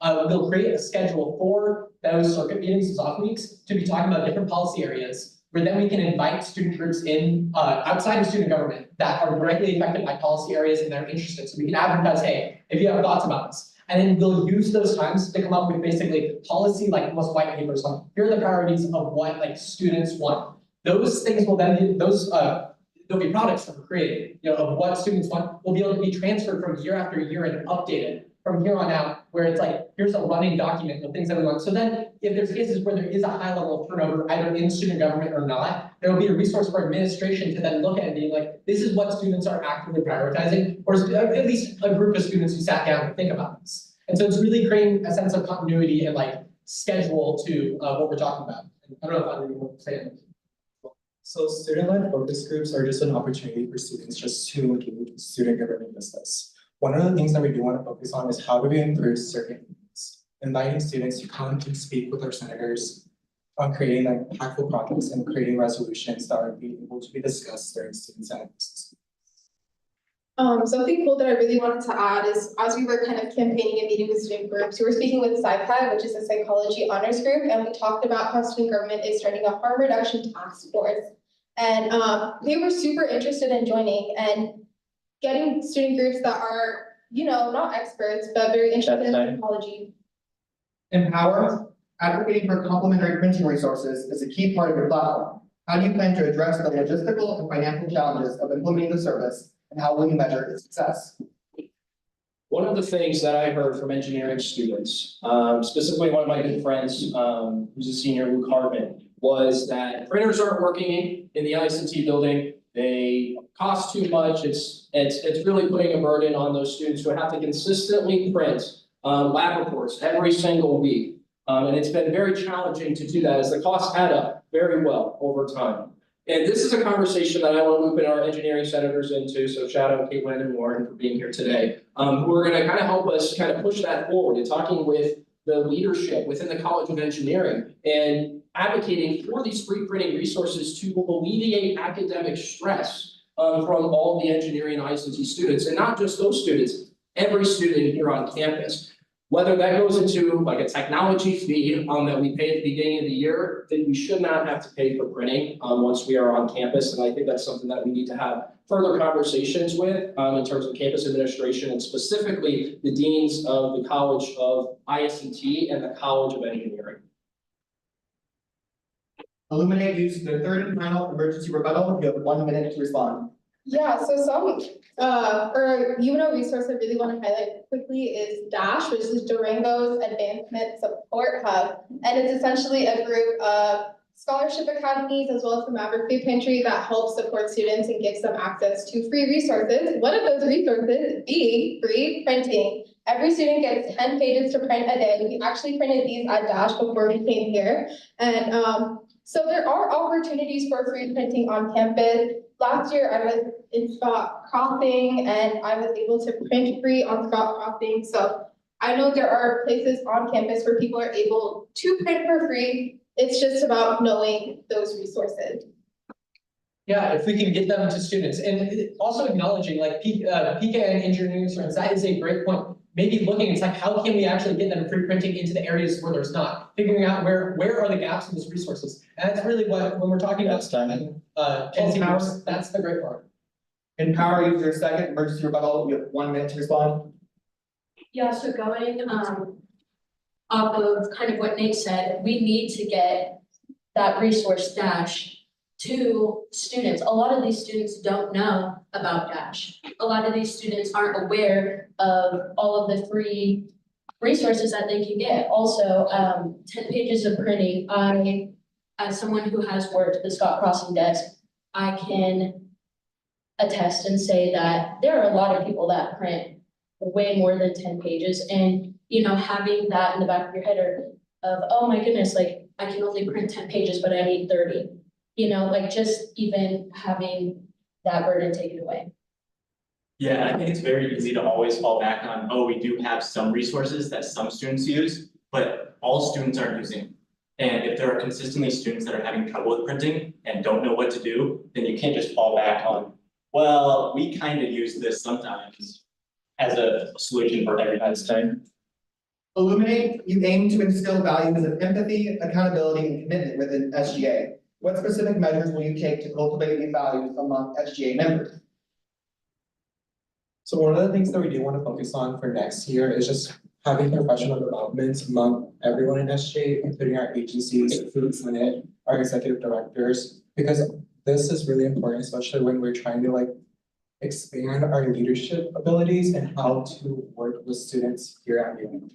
We'll create a schedule for those circuit meetings, those off weeks, to be talking about different policy areas, where then we can invite student groups in, outside of student government that are directly affected by policy areas and they're interested. So we can advertise, hey, if you have thoughts about this. And then we'll use those times to come up with basically policy, like almost white papers on, here are the priorities of what like students want. Those things will then be, there'll be products that we're creating, of what students want, will be able to be transferred from year after year and updated from here on out, where it's like, here's a running document of things that we want. So then if there's cases where there is a high level of turnover, either in student government or not, there will be a resource for administration to then look at and be like, this is what students are actively prioritizing, or at least a group of students who sat down and think about this. And so it's really creating a sense of continuity and like schedule to what we're talking about. And I don't know if I really want to say it. So student-led focus groups are just an opportunity for students just to engage with student government business. One of the things that we do want to focus on is how do we improve circuit meetings, inviting students to come and speak with our senators on creating like impactful projects and creating resolutions that are being able to be discussed during student senate. Something cool that I really wanted to add is, as we were kind of campaigning and meeting with student groups, we were speaking with SciPad, which is a psychology honors group, and we talked about how student government is starting a harm reduction task force. And they were super interested in joining and getting student groups that are, not experts, but very interested in psychology. Empower, advocating for complementary printing resources is a key part of your platform. How do you plan to address the logistical and financial challenges of implementing the service, and how will you measure its success? One of the things that I heard from engineering students, specifically one of my good friends, who's a senior, Luke Hartman, was that printers aren't working in the ICT building. They cost too much. It's really putting a burden on those students who have to consistently print lab reports every single week. And it's been very challenging to do that as the costs add up very well over time. And this is a conversation that I want to loop in our engineering senators into. So shout out Caitlin and Warren for being here today, who are going to kind of help us kind of push that forward and talking with the leadership within the College of Engineering and advocating for these free printing resources to alleviate academic stress from all the engineering and ICT students, and not just those students, every student here on campus. Whether that goes into like a technology fee that we pay at the beginning of the year, that we should not have to pay for printing once we are on campus. And I think that's something that we need to have further conversations with in terms of campus administration and specifically the deans of the College of ICT and the College of Engineering. Illuminate use the third and final emergency rebuttal. You have 1 minute to respond. Yeah, so some, or resource I really want to highlight quickly is DASH, which is Durango's Advancement Support Hub. And it's essentially a group of scholarship academies as well as the Maverick Food Pantry that helps support students and gives them access to free resources. One of those resources being free printing. Every student gets 10 pages to print a day. We actually printed these at DASH before we came here. And so there are opportunities for free printing on campus. Last year I was in Scott Crossing and I was able to print free on Scott Crossing. So I know there are places on campus where people are able to print for free. It's just about knowing those resources. Yeah, if we can get them to students and also acknowledging like PK and engineering students, that is a great point. Maybe looking, it's like, how can we actually get them free printing into the areas where there's not? Figuring out where are the gaps in those resources. And that's really what, when we're talking about empower, that's the great part. Empower use your second emergency rebuttal. You have 1 minute to respond. Yeah, so going off of kind of what Nate said, we need to get that resource Dash to students. A lot of these students don't know about Dash. A lot of these students aren't aware of all of the free resources that they can get. Also, 10 pages of printing. I, as someone who has worked the Scott Crossing desk, I can attest and say that there are a lot of people that print way more than 10 pages. And, having that in the back of your head of, oh my goodness, like I can only print 10 pages, but I need 30. Just even having that burden taken away. Yeah, and I think it's very easy to always fall back on, oh, we do have some resources that some students use, but all students aren't using. And if there are consistently students that are having trouble with printing and don't know what to do, then you can't just fall back on, well, we kind of use this sometimes as a solution for every time. Illuminate, you aim to instill values of empathy, accountability, and commitment within SGA. What specific measures will you take to cultivate these values among SGA members? So one of the things that we do want to focus on for next year is just having professional development among everyone in SGA, including our agencies, food Senate, our executive directors, because this is really important, especially when we're trying to like expand our leadership abilities and how to work with students here at UNO.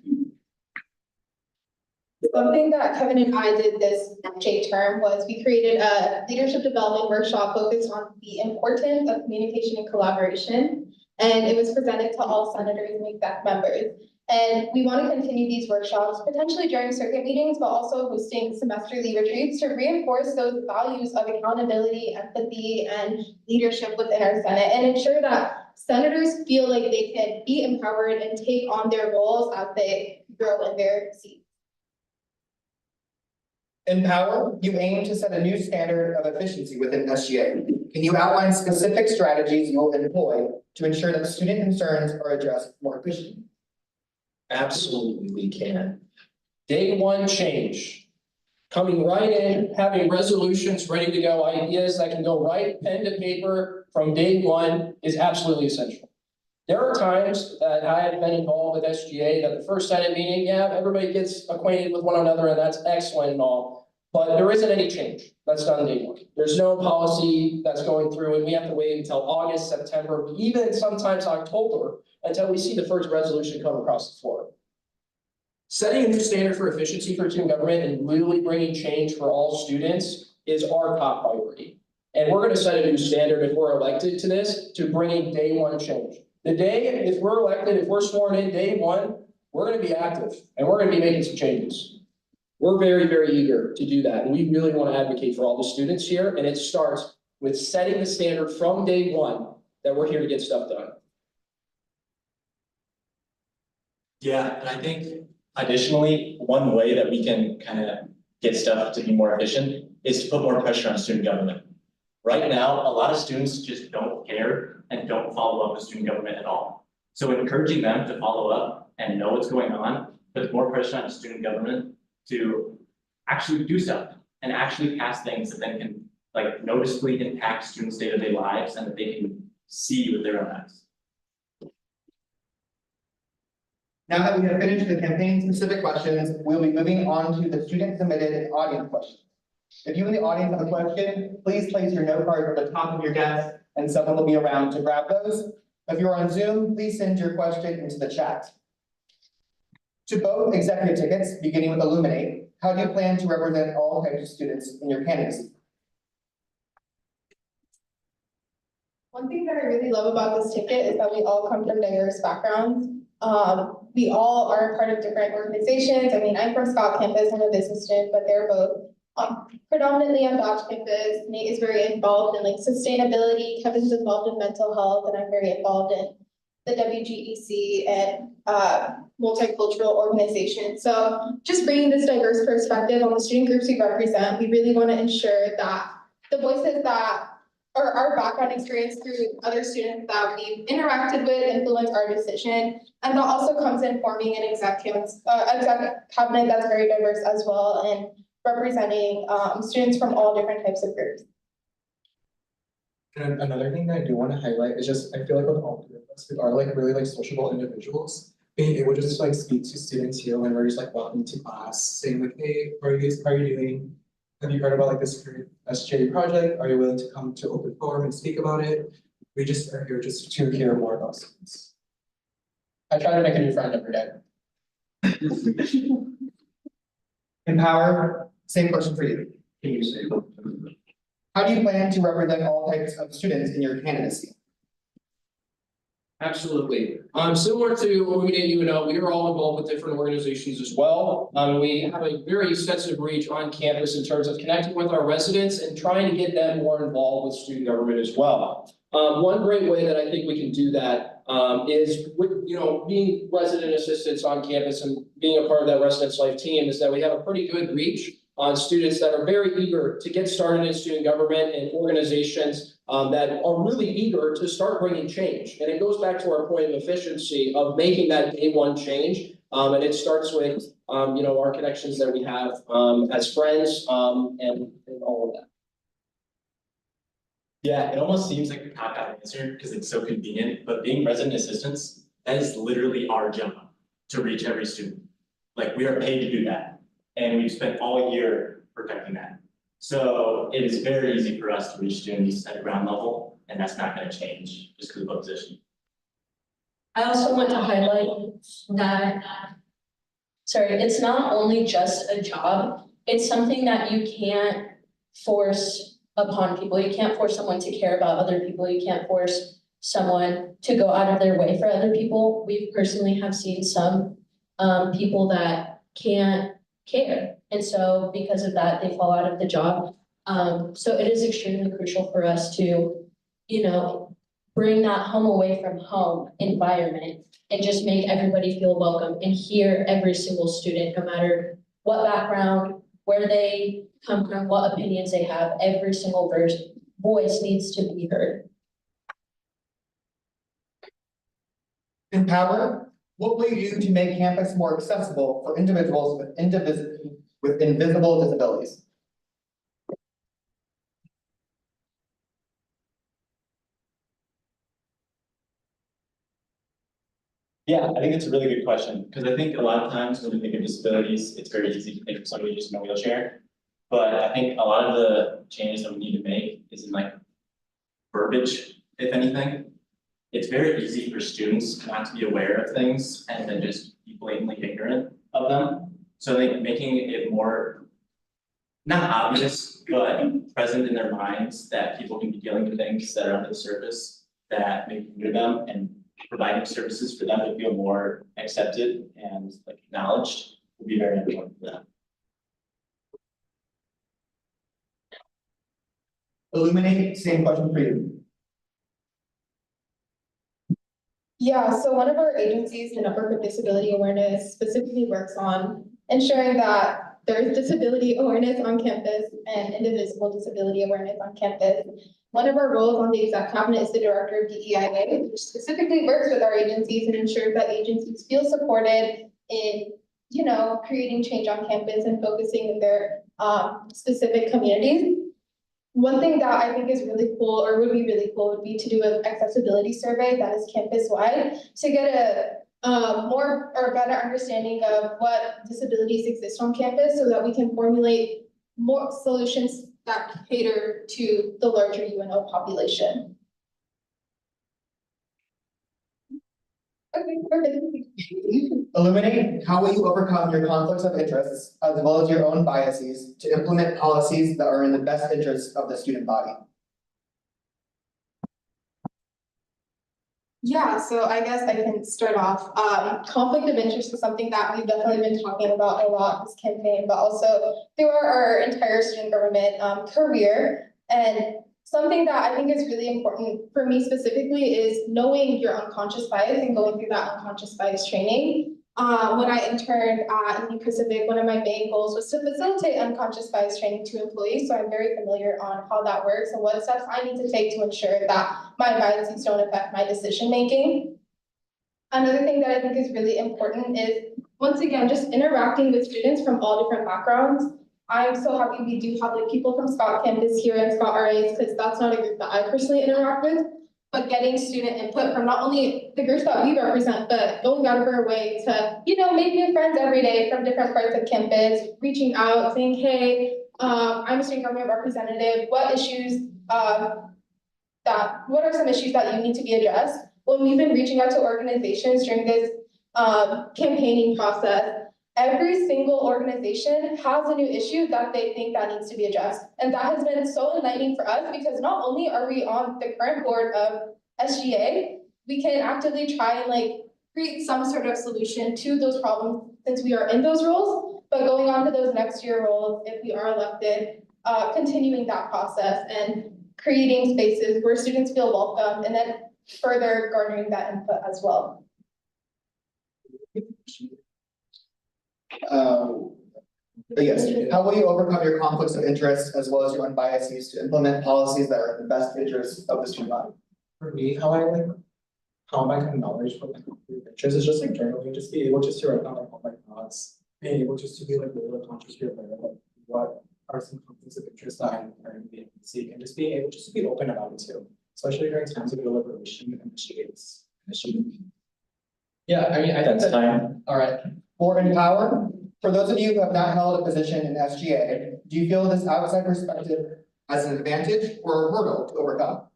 Something that Kevin and I did this J term was we created a leadership development workshop focused on the importance of communication and collaboration. And it was presented to all senators and exec members. And we want to continue these workshops potentially during circuit meetings, but also hosting semesterly retreats to reinforce those values of accountability, empathy, and leadership within our Senate and ensure that senators feel like they can be empowered and take on their roles as they grow in their seats. Empower, you aim to set a new standard of efficiency within SGA. Can you outline specific strategies you will employ to ensure that student concerns are addressed more efficiently? Absolutely, we can. Day one change. Coming right in, having resolutions ready to go, ideas that can go right pen to paper from day one is absolutely essential. There are times that I have been involved with SGA that the first Senate meeting, yeah, everybody gets acquainted with one another and that's excellent and all. But there isn't any change that's done day one. There's no policy that's going through and we have to wait until August, September, even sometimes October until we see the first resolution come across the floor. Setting a new standard for efficiency for student government and really bringing change for all students is our top priority. And we're going to set a new standard if we're elected to this to bringing day one change. The day, if we're elected, if we're sworn in day one, we're going to be active and we're going to be making some changes. We're very, very eager to do that. And we really want to advocate for all the students here. And it starts with setting the standard from day one that we're here to get stuff done. Yeah, and I think additionally, one way that we can kind of get stuff to be more efficient is to put more pressure on student government. Right now, a lot of students just don't care and don't follow up with student government at all. So encouraging them to follow up and know what's going on, puts more pressure on student government to actually do stuff and actually pass things that then can like noticeably impact students' day-to-day lives and that they can see with their own eyes. Now that we have finished the campaign-specific questions, we'll be moving on to the student-submitted audience questions. If you in the audience have a question, please place your note card at the top of your desk and someone will be around to grab those. If you're on Zoom, please send your question into the chat. To both executive tickets, beginning with Illuminate, how do you plan to represent all types of students in your candidacy? One thing that I really love about this ticket is that we all come from diverse backgrounds. We all are part of different organizations. I mean, I'm from Scott campus, I'm a business student, but they're both predominantly on Dodge campus. Nate is very involved in like sustainability, Kevin's involved in mental health, and I'm very involved in the WGEC and multicultural organization. So just bringing this diverse perspective on the student groups we represent, we really want to ensure that the voices that or our background experience through other students that we've interacted with influence our decision. And that also comes in forming an exec cabinet that's very diverse as well and representing students from all different types of groups. And another thing that I do want to highlight is just, I feel like with all three of us, we are like really like sociable individuals. Being able to just like speak to students here when we're just like walking to class, saying like, hey, how are you doing? Have you heard about like this SGA project? Are you willing to come to open forum and speak about it? We just are here just to hear more about students. I try to make a new friend every day. Empower, same question for you. Can you say? How do you plan to represent all types of students in your candidacy? Absolutely. Similar to Illuminate UNO, we are all involved with different organizations as well. We have a very extensive reach on campus in terms of connecting with our residents and trying to get them more involved with student government as well. One great way that I think we can do that is with, being resident assistants on campus and being a part of that residence life team is that we have a pretty good reach on students that are very eager to get started in student government and organizations that are really eager to start bringing change. And it goes back to our point of efficiency of making that day one change. And it starts with, our connections that we have as friends and all of that. Yeah, it almost seems like a cop-out answer because it's so convenient, but being resident assistants, that is literally our job to reach every student. Like, we are paid to do that, and we've spent all year perfecting that. So it is very easy for us to reach students at ground level, and that's not going to change just because of the position. I also want to highlight that, it's not only just a job, it's something that you can't force upon people. You can't force someone to care about other people. You can't force someone to go out of their way for other people. We personally have seen some people that can't care. And so because of that, they fall out of the job. So it is extremely crucial for us to, bring that home away from home environment and just make everybody feel welcome and hear every single student, no matter what background, where they come from, what opinions they have. Every single voice needs to be heard. Empower, what will you do to make campus more accessible for individuals with invisible disabilities? Yeah, I think it's a really good question, because I think a lot of times when we think of disabilities, it's very easy to think of somebody just in a wheelchair. But I think a lot of the changes that we need to make is in like verbiage, if anything. It's very easy for students not to be aware of things and then just be blatantly ignorant of them. So I think making it more, not obvious, but present in their minds that people can be dealing with things that are under the surface that may hinder them, and providing services for them to feel more accepted and like acknowledged would be very important for them. Illuminate, same question for you. Yeah, so one of our agencies, the Network of Disability Awareness, specifically works on ensuring that there's disability awareness on campus and indivisible disability awareness on campus. One of our roles on the exec cabinet is the director of DEIA, which specifically works with our agencies and ensures that agencies feel supported in, creating change on campus and focusing in their specific communities. One thing that I think is really cool, or would be really cool, would be to do an accessibility survey that is campus-wide to get a more or better understanding of what disabilities exist on campus so that we can formulate more solutions that cater to the larger UNO population. Okay, perfect. Illuminate, how will you overcome your conflicts of interests as well as your own biases to implement policies that are in the best interest of the student body? Yeah, so I guess I can start off. Conflict of interest is something that we've definitely been talking about a lot this campaign, but also through our entire student government career. And something that I think is really important for me specifically is knowing your unconscious bias and going through that unconscious bias training. When I interned at Union Pacific, one of my main goals was to facilitate unconscious bias training to employees. So I'm very familiar on how that works and what steps I need to take to ensure that my biases don't affect my decision making. Another thing that I think is really important is, once again, just interacting with students from all different backgrounds. I'm so happy we do have people from Scott campus here and Scott RAs, because that's not a group that I personally interact with. But getting student input from not only the groups that we represent, but going out of our way to, make new friends every day from different parts of campus, reaching out, saying, hey, I'm a student government representative. What are some issues that you need to be addressed? When we've been reaching out to organizations during this campaigning process, every single organization has a new issue that they think that needs to be addressed. And that has been so enlightening for us, because not only are we on the current board of SGA, we can actively try and create some sort of solution to those problems since we are in those roles, but going on to those next year roles, if we are elected, continuing that process and creating spaces where students feel welcome, and then further garnering that input as well. Yes, how will you overcome your conflicts of interest as well as your unbiased needs to implement policies that are in the best interest of the student body? For me, how I can knowledge what my interests is just like journaling, just be able just to write down like all my thoughts, being able just to be like really consciously aware of like what are some conflicts of interest that I'm currently seeing, and just being able just to be open about it too, especially during times of deliberation and initiates. Yeah, I mean, I think That's that, time. all right, For Empower, for those of you who have not held a position in SGA, do you feel this outside perspective as an advantage or a hurdle to overcome?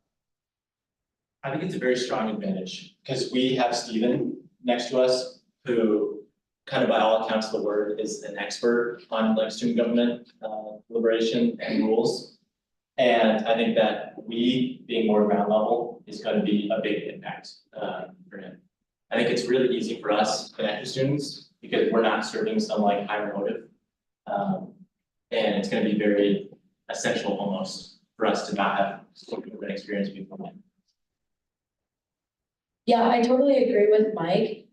I think it's a very strong advantage because we have Stephen next to us who kind of by all accounts of the word is an expert on like student government deliberation and rules. And I think that we being more ground level is going to be a big impact for him. I think it's really easy for us to connect with students because we're not serving some like higher motive. And it's going to be very essential almost for us to not have student government experience before. Yeah, I totally agree with Mike.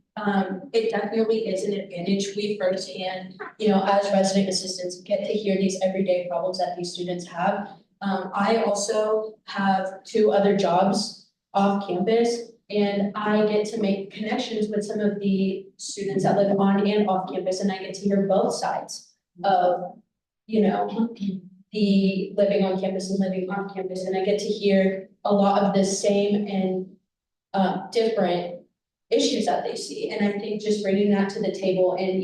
It definitely is an advantage. We firsthand, as resident assistants, get to hear these everyday problems that these students have. I also have 2 other jobs off campus, and I get to make connections with some of the students that live on and off campus, and I get to hear both sides of, the living on campus and living off campus, and I get to hear a lot of the same and different issues that they see. And I think just bringing that to the table and,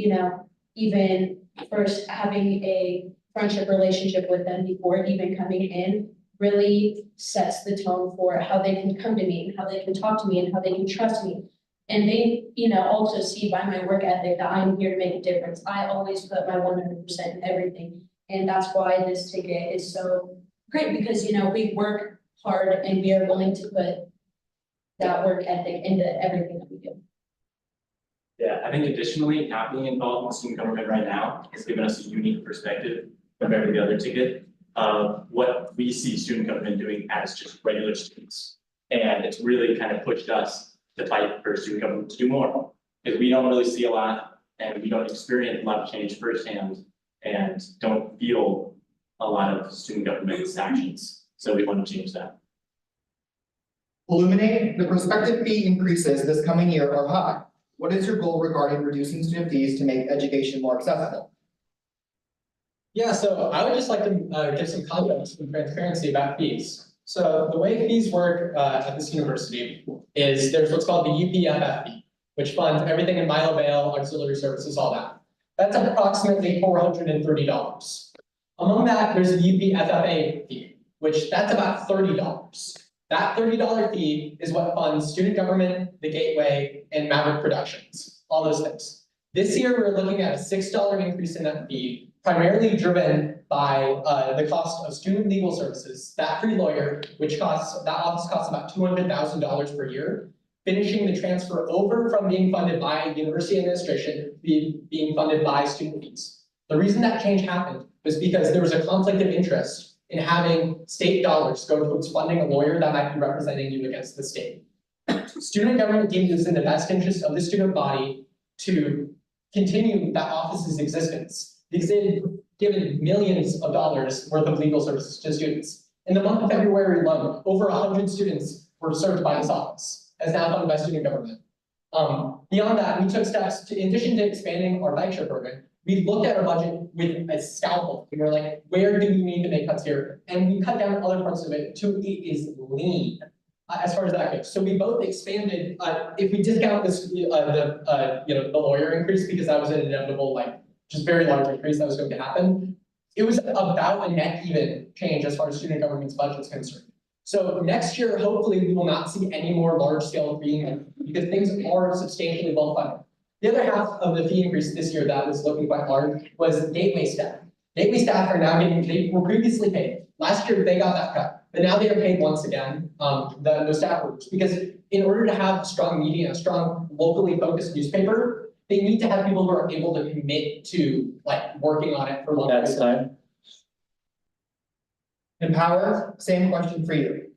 even first having a friendship relationship with them before even coming in really sets the tone for how they can come to me and how they can talk to me and how they can trust me. And they, also see by my work ethic that I'm here to make a difference. I always put my 100% in everything. And that's why this ticket is so great because, we work hard and we are willing to put that work ethic into everything that we do. Yeah, I think additionally, not being involved in student government right now has given us a unique perspective compared to the other ticket of what we see student government doing as just regular students. And it's really kind of pushed us to fight for student government to do more. Because we don't really see a lot and we don't experience a lot of change firsthand and don't feel a lot of student government's actions. So we want to change that. Illuminate, the prospective fee increases this coming year are high. What is your goal regarding reducing student fees to make education more accessible? Yeah, so I would just like to give some context and transparency about fees. So the way fees work at this university is there's what's called the UPFF fee, which funds everything in Milo Bail, auxiliary services, all that. That's approximately $430. Among that, there's a UPFFA fee, which that's about $30. That $30 fee is what funds student government, the Gateway, and Maverick Productions, all those things. This year, we're looking at a $6 increase in that fee, primarily driven by the cost of student legal services, that free lawyer, that office costs about $200,000 per year, finishing the transfer over from being funded by university administration, being funded by student fees. The reason that change happened was because there was a conflict of interest in having state dollars go towards funding a lawyer that might be representing you against the state. Student government deemed it was in the best interest of the student body to continue that office's existence because they had given millions of dollars worth of legal services to students. In the month of February alone, over 100 students were served by this office, as now funded by student government. Beyond that, we took steps to, in addition to expanding our bike share program, we looked at our budget with a scalpel. We were like, where do we need to make cuts here? And we cut down other parts of it to it is lean as far as that goes. So we both expanded, if we discount this, the lawyer increase, because that was an inevitable, just very large increase that was going to happen. It was about a net even change as far as student government's budget is concerned. So next year, hopefully we will not see any more large scale fee because things are substantially well funded. The other half of the fee increase this year that was looking quite large was Gateway staff. Gateway staff are now they were previously paid. Last year they got that cut, but now they are paid once again, the staff workers, because in order to have strong media, a strong locally focused newspaper, they need to have people who are able to commit to working on it for long. That's time. Empower, same question for you.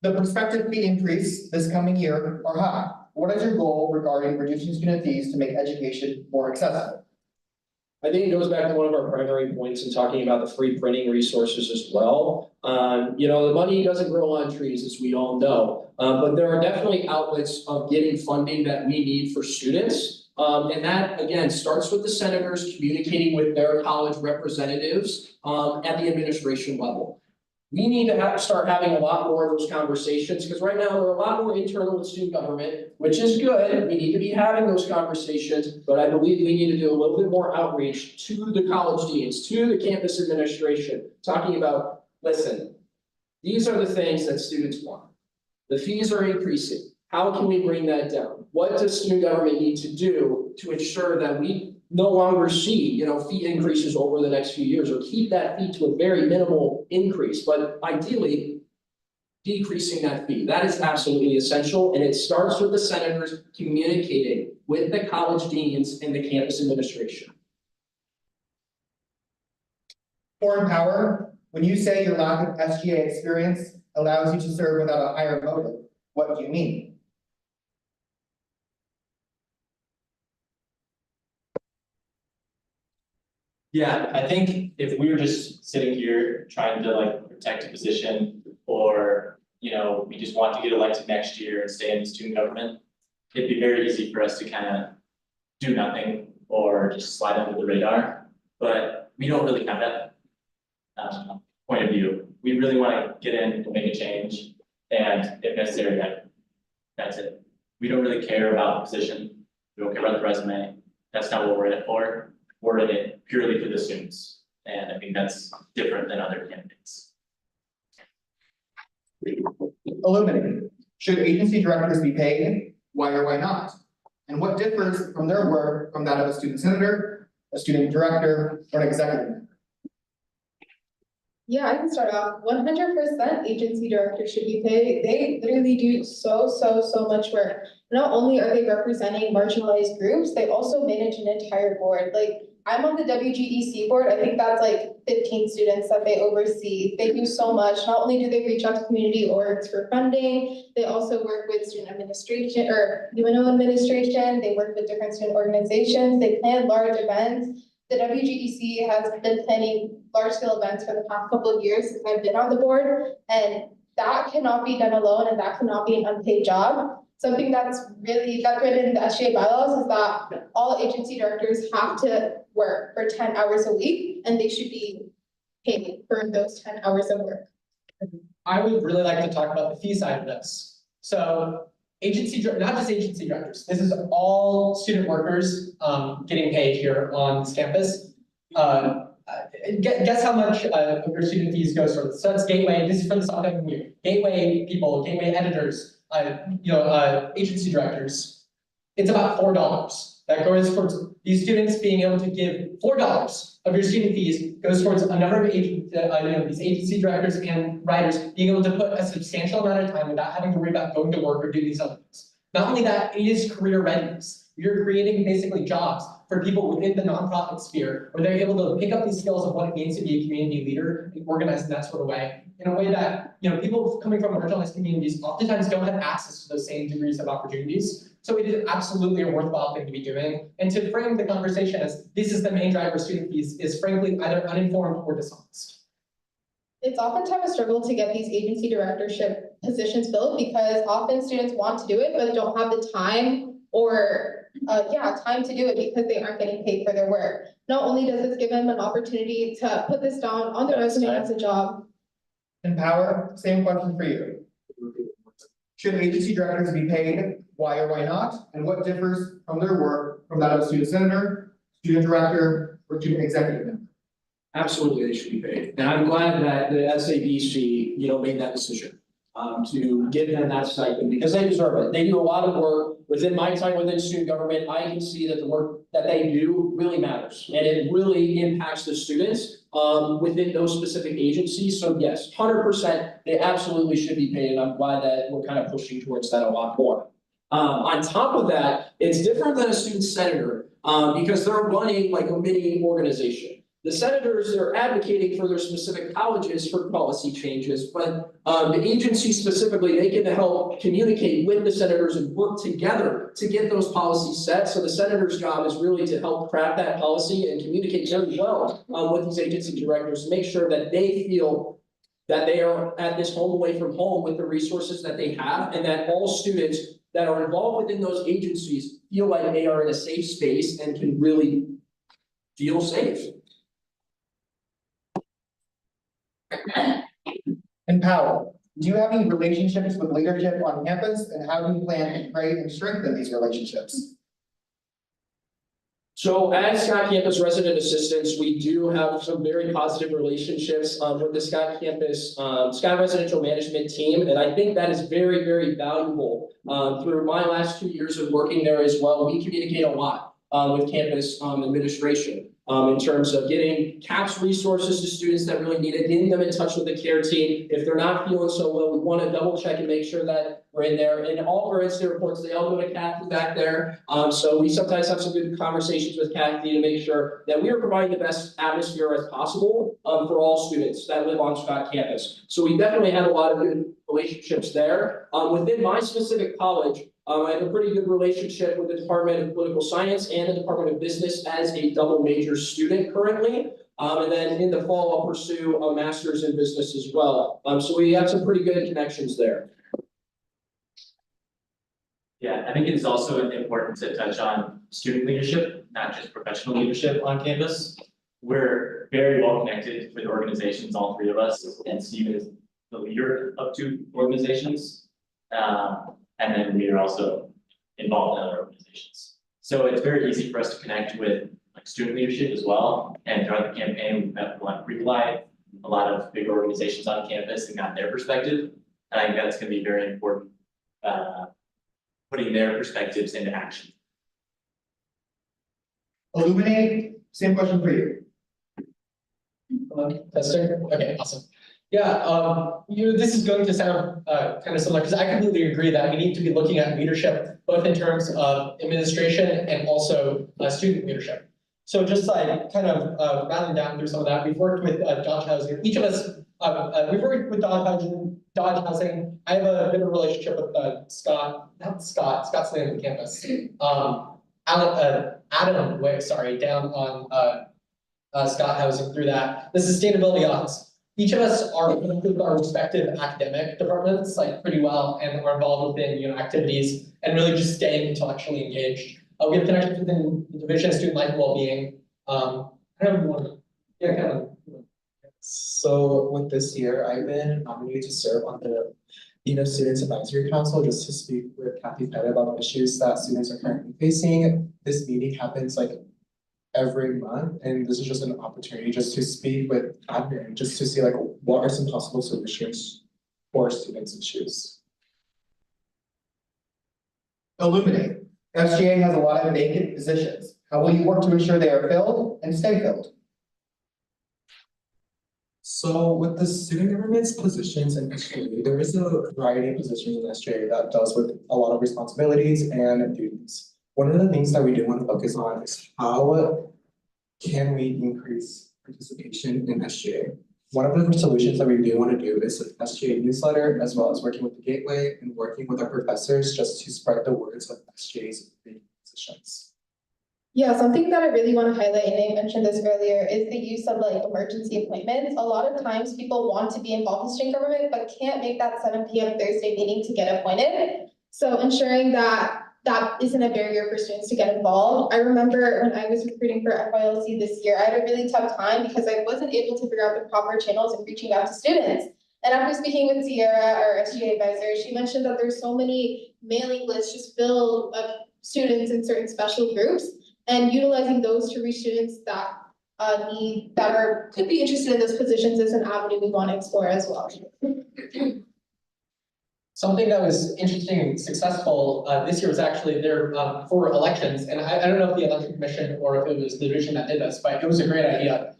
The prospective fee increase this coming year are high. What is your goal regarding reducing student fees to make education more accessible? I think it goes back to one of our primary points in talking about the free printing resources as well. The money doesn't grow on trees, as we all know. But there are definitely outlets of getting funding that we need for students. And that, again, starts with the senators communicating with their college representatives at the administration level. We need to start having a lot more of those conversations, because right now there are a lot more internal with student government, which is good. We need to be having those conversations, but I believe we need to do a little bit more outreach to the college deans, to the campus administration, talking about, listen, these are the things that students want. The fees are increasing. How can we bring that down? What does student government need to do to ensure that we no longer see, fee increases over the next few years, or keep that fee to a very minimal increase, but ideally decreasing that fee? That is absolutely essential, and it starts with the senators communicating with the college deans and the campus administration. For Empower, when you say your lack of SGA experience allows you to serve without a higher motive, what do you mean? Yeah, I think if we were just sitting here trying to like protect a position, or, we just want to get elected next year and stay in the student government, it'd be very easy for us to kind of do nothing or just slide under the radar. But we don't really have that point of view. We really want to get in and make a change, and if necessary, that's it. We don't really care about the position. We don't care about the resume. That's not what we're in it for. We're in it purely for the students, and I think that's different than other candidates. Illuminate. Should agency directors be paid? Why or why not? And what differs from their work from that of a student senator, a student director, or an executive member? Yeah, I can start off. 100% agency directors should be paid. They literally do so much work. Not only are they representing marginalized groups, they also manage an entire board. Like, I'm on the WGEC board. I think that's like 15 students that they oversee. They do so much. Not only do they reach out to community orgs for funding, they also work with student administration or UNO administration. They work with different student organizations. They plan large events. The WGEC has been planning large-scale events for the past couple of years since I've been on the board, and that cannot be done alone, and that cannot be an unpaid job. Something that's written in the SGA bylaws is that all agency directors have to work for 10 hours a week, and they should be paid for those 10 hours of work. I would really like to talk about the fee side of this. So not just agency directors, this is all student workers getting paid here on this campus. Guess how much of your student fees goes towards. So that's Gateway. This is for the upcoming year. Gateway people, Gateway editors, agency directors. It's about $4 that goes towards these students being able to give $4 of your student fees goes towards a number of these agency directors and writers being able to put a substantial amount of time without having to worry about going to work or doing these other things. Not only that, it is career readiness. You're creating basically jobs for people within the nonprofit sphere where they're able to pick up these skills of what it means to be a community leader and organize in that sort of way, in a way that people coming from marginalized communities oftentimes don't have access to those same degrees of opportunities. So it is absolutely a worthwhile thing to be doing. And to frame the conversation as this is the main driver of student fees is frankly either uninformed or dishonest. It's oftentimes a struggle to get these agency directorship positions filled because often students want to do it, but don't have the time or time to do it because they aren't getting paid for their work. Not only does this give them an opportunity to put this down on their resume as a job. Empower, same question for you. Should agency directors be paid? Why or why not? And what differs from their work from that of a student senator, student director, or student executive member? Absolutely, they should be paid. And I'm glad that the SABC, made that decision to give them that stipend because they deserve it. They do a lot of work. Within my time within student government, I can see that the work that they do really matters and it really impacts the students within those specific agencies. So yes, 100%, they absolutely should be paid. And I'm glad that we're kind of pushing towards that a lot more. On top of that, it's different than a student senator because they're running like a mini organization. the senators are advocating for their specific colleges for policy changes, but the agency specifically, they get to help communicate with the senators and work together to get those policies set. So the senator's job is really to help craft that policy and communicate very well with these agency directors, make sure that they feel that they are at this home away from home with the resources that they have, and that all students that are involved within those agencies feel like they are in a safe space and can really feel safe. Empower. Do you have any relationships with leadership on campus, and how do you plan to create and strengthen these relationships? So as Scott Campus resident assistants, we do have some very positive relationships with the Scott Campus, Scott Residential Management team. And I think that is very, very valuable. Through my last 2 years of working there as well, we communicate a lot with campus administration. In terms of getting CAPS resources to students that really need it, getting them in touch with the care team. If they're not feeling so well, we want to double check and make sure that we're in there. And all of our incident reports, they all go to Kathy back there. So we sometimes have some good conversations with Kathy to make sure that we are providing the best atmosphere as possible for all students that live on Scott campus. So we definitely have a lot of good relationships there. Within my specific college, I have a pretty good relationship with the Department of Political Science and the Department of Business as a double major student currently. And then in the fall, I'll pursue a master's in business as well. So we have some pretty good connections there. Yeah, I think it's also important to touch on student leadership, not just professional leadership on campus. We're very well connected with organizations, all three of us, and Stephen is the leader of 2 organizations. And then we are also involved in other organizations. So it's very easy for us to connect with like student leadership as well. And throughout the campaign, we've met like Relive, a lot of big organizations on campus and got their perspective. And I think that's going to be very important, putting their perspectives into action. Illuminate, same question for you. Testing, okay, awesome. Yeah, this is going to sound kind of similar, because I completely agree that we need to be looking at leadership, both in terms of administration and also student leadership. So just like kind of rattling down through some of that, we've worked with Dodge Housing. Each of us, we've worked with Dodge Housing. I have a bit of a relationship with Scott's the name of the campus. Adam Way, sorry, down on Scott Housing through that. The sustainability office. Each of us are with our respective academic departments like pretty well and are involved within activities and really just staying intellectually engaged. We have connections within the Division of Student Life and Wellbeing. I don't know, yeah, kind of. So with this year, I've been nominated to serve on the Students Advisory Council just to speak with Kathy Pettit about the issues that students are currently facing. This meeting happens like every month, and this is just an opportunity just to speak with Kathy and just to see like what are some possible solutions for students' issues. Illuminate. SGA has a lot of vacant positions. How will you work to ensure they are filled and stay filled? So with the student government's positions in SGA, there is a variety of positions in SGA that does with a lot of responsibilities and duties. One of the things that we do want to focus on is how can we increase participation in SGA. One of the solutions that we do want to do is an SGA newsletter, as well as working with the Gateway and working with our professors just to spread the words of SGA's positions. Yeah, something that I really want to highlight, and I mentioned this earlier, is the use of like emergency appointments. A lot of times people want to be involved in student government, but can't make that 7 p.m. Thursday meeting to get appointed. So ensuring that that isn't a barrier for students to get involved. I remember when I was recruiting for FYLC this year, I had a really tough time because I wasn't able to figure out the proper channels in reaching out to students. And after speaking with Sierra, our SGA advisor, she mentioned that there's so many mailing lists just filled of students in certain special groups, and utilizing those to reach students that could be interested in those positions is an avenue we want to explore as well. Something that was interesting and successful this year was actually there for elections, and I don't know if the election commission or if it was the division that did this, but it was a great idea.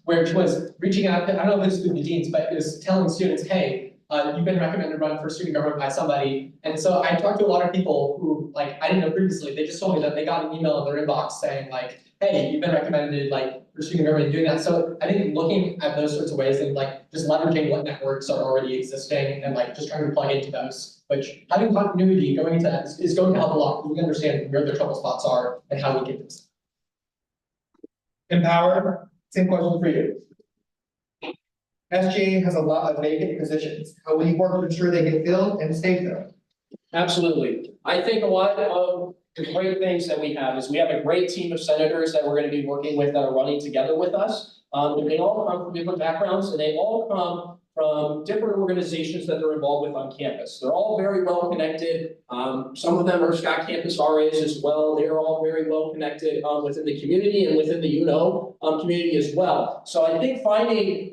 Which was reaching out, I don't know if it was through the deans, but it was telling students, hey, you've been recommended to run for student government by somebody. And so I talked to a lot of people who, like, I didn't know previously, they just told me that they got an email in their inbox saying like, hey, you've been recommended like for student government doing that. So I think looking at those sorts of ways and like just leveraging what networks are already existing and like just trying to plug into those, which having continuity going into that is going to help a lot. We can understand where the trouble spots are and how we can fix them. Empower, same question for you. SGA has a lot of vacant positions. How will you work to ensure they get filled and stay filled? Absolutely. I think a lot of the great things that we have is we have a great team of senators that we're going to be working with that are running together with us. And they all come from different backgrounds and they all come from different organizations that they're involved with on campus. They're all very well connected. Some of them are Scott Campus RAs as well. They're all very well connected within the community and within the community as well. So I think finding,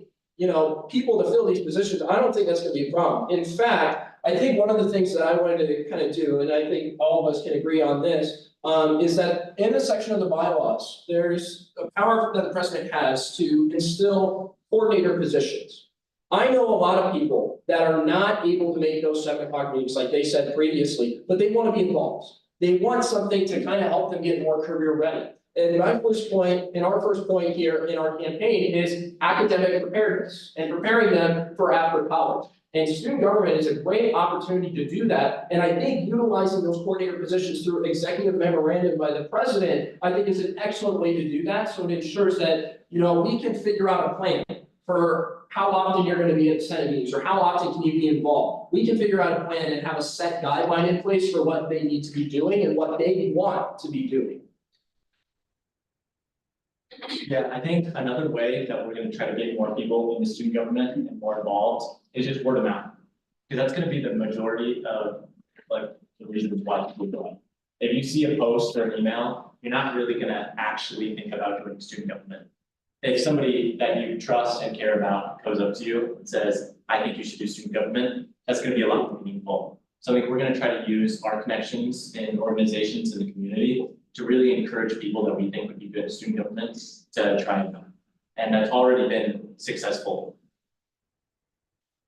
people to fill these positions, I don't think that's going to be a problem. In fact, I think one of the things that I wanted to kind of do, and I think all of us can agree on this, is that in the section of the bylaws, there's a power that the president has to instill coordinator positions. I know a lot of people that are not able to make those 7 o'clock meetings like they said previously, but they want to be involved. They want something to kind of help them get more career ready. And our first point here in our campaign is academic preparedness and preparing them for after college. And student government is a great opportunity to do that. And I think utilizing those coordinator positions through executive memorandum by the president, I think is an excellent way to do that. So it ensures that, we can figure out a plan for how often you're going to be at Senate meetings or how often can you be involved. We can figure out a plan and have a set guideline in place for what they need to be doing and what they want to be doing. Yeah, I think another way that we're gonna try to get more people into student government and more involved is just word of mouth. Because that's gonna be the majority of like the reasons why people go. If you see a post or an email, you're not really gonna actually think about doing student government. If somebody that you trust and care about goes up to you and says, I think you should do student government, that's gonna be a lot more meaningful. So I think we're gonna try to use our connections in organizations in the community to really encourage people that we think would be good at student government to try and come. And that's already been successful.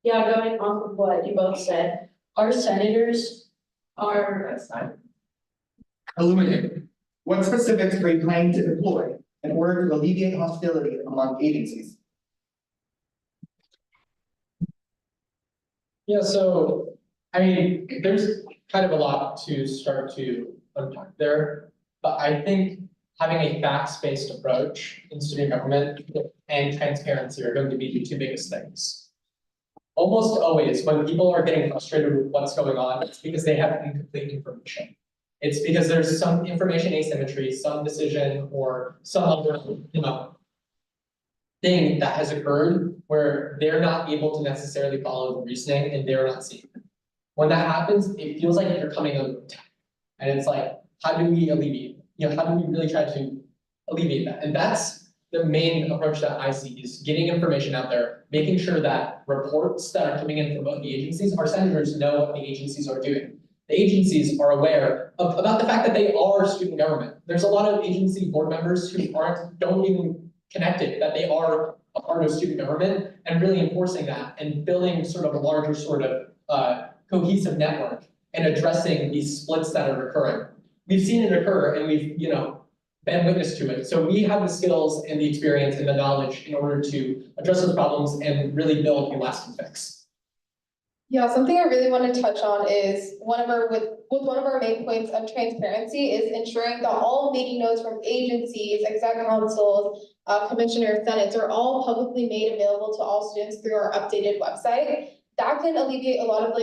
Yeah, going off of what you both said, our senators are. Illuminate. What specifics are you planning to deploy in order to alleviate hostility among agencies? Yeah, so, I mean, there's kind of a lot to start to unpack there. But I think having a facts-based approach in student government and transparency are going to be the 2 biggest things. Almost always, when people are getting frustrated with what's going on, it's because they have incomplete information. It's because there's some information asymmetry, some decision, or some other, thing that has occurred where they're not able to necessarily follow the reasoning and they're not seeing it. When that happens, it feels like you're coming under attack. And it's like, how do we alleviate? How do we really try to alleviate that? And that's the main approach that I see is getting information out there, making sure that reports that are coming in from both the agencies, our senators know what the agencies are doing. The agencies are aware about the fact that they are student government. There's a lot of agency board members who don't even connect it, that they are a part of student government, and really enforcing that and building sort of a larger sort of cohesive network and addressing these splits that are occurring. We've seen it occur and we've, been witness to it. So we have the skills and the experience and the knowledge in order to address those problems and really build a lasting fix. Yeah, something I really want to touch on is one of our main points of transparency is ensuring that all meeting notes from agencies, exec councils, commissioners, senates are all publicly made available to all students through our updated website. That can alleviate a lot of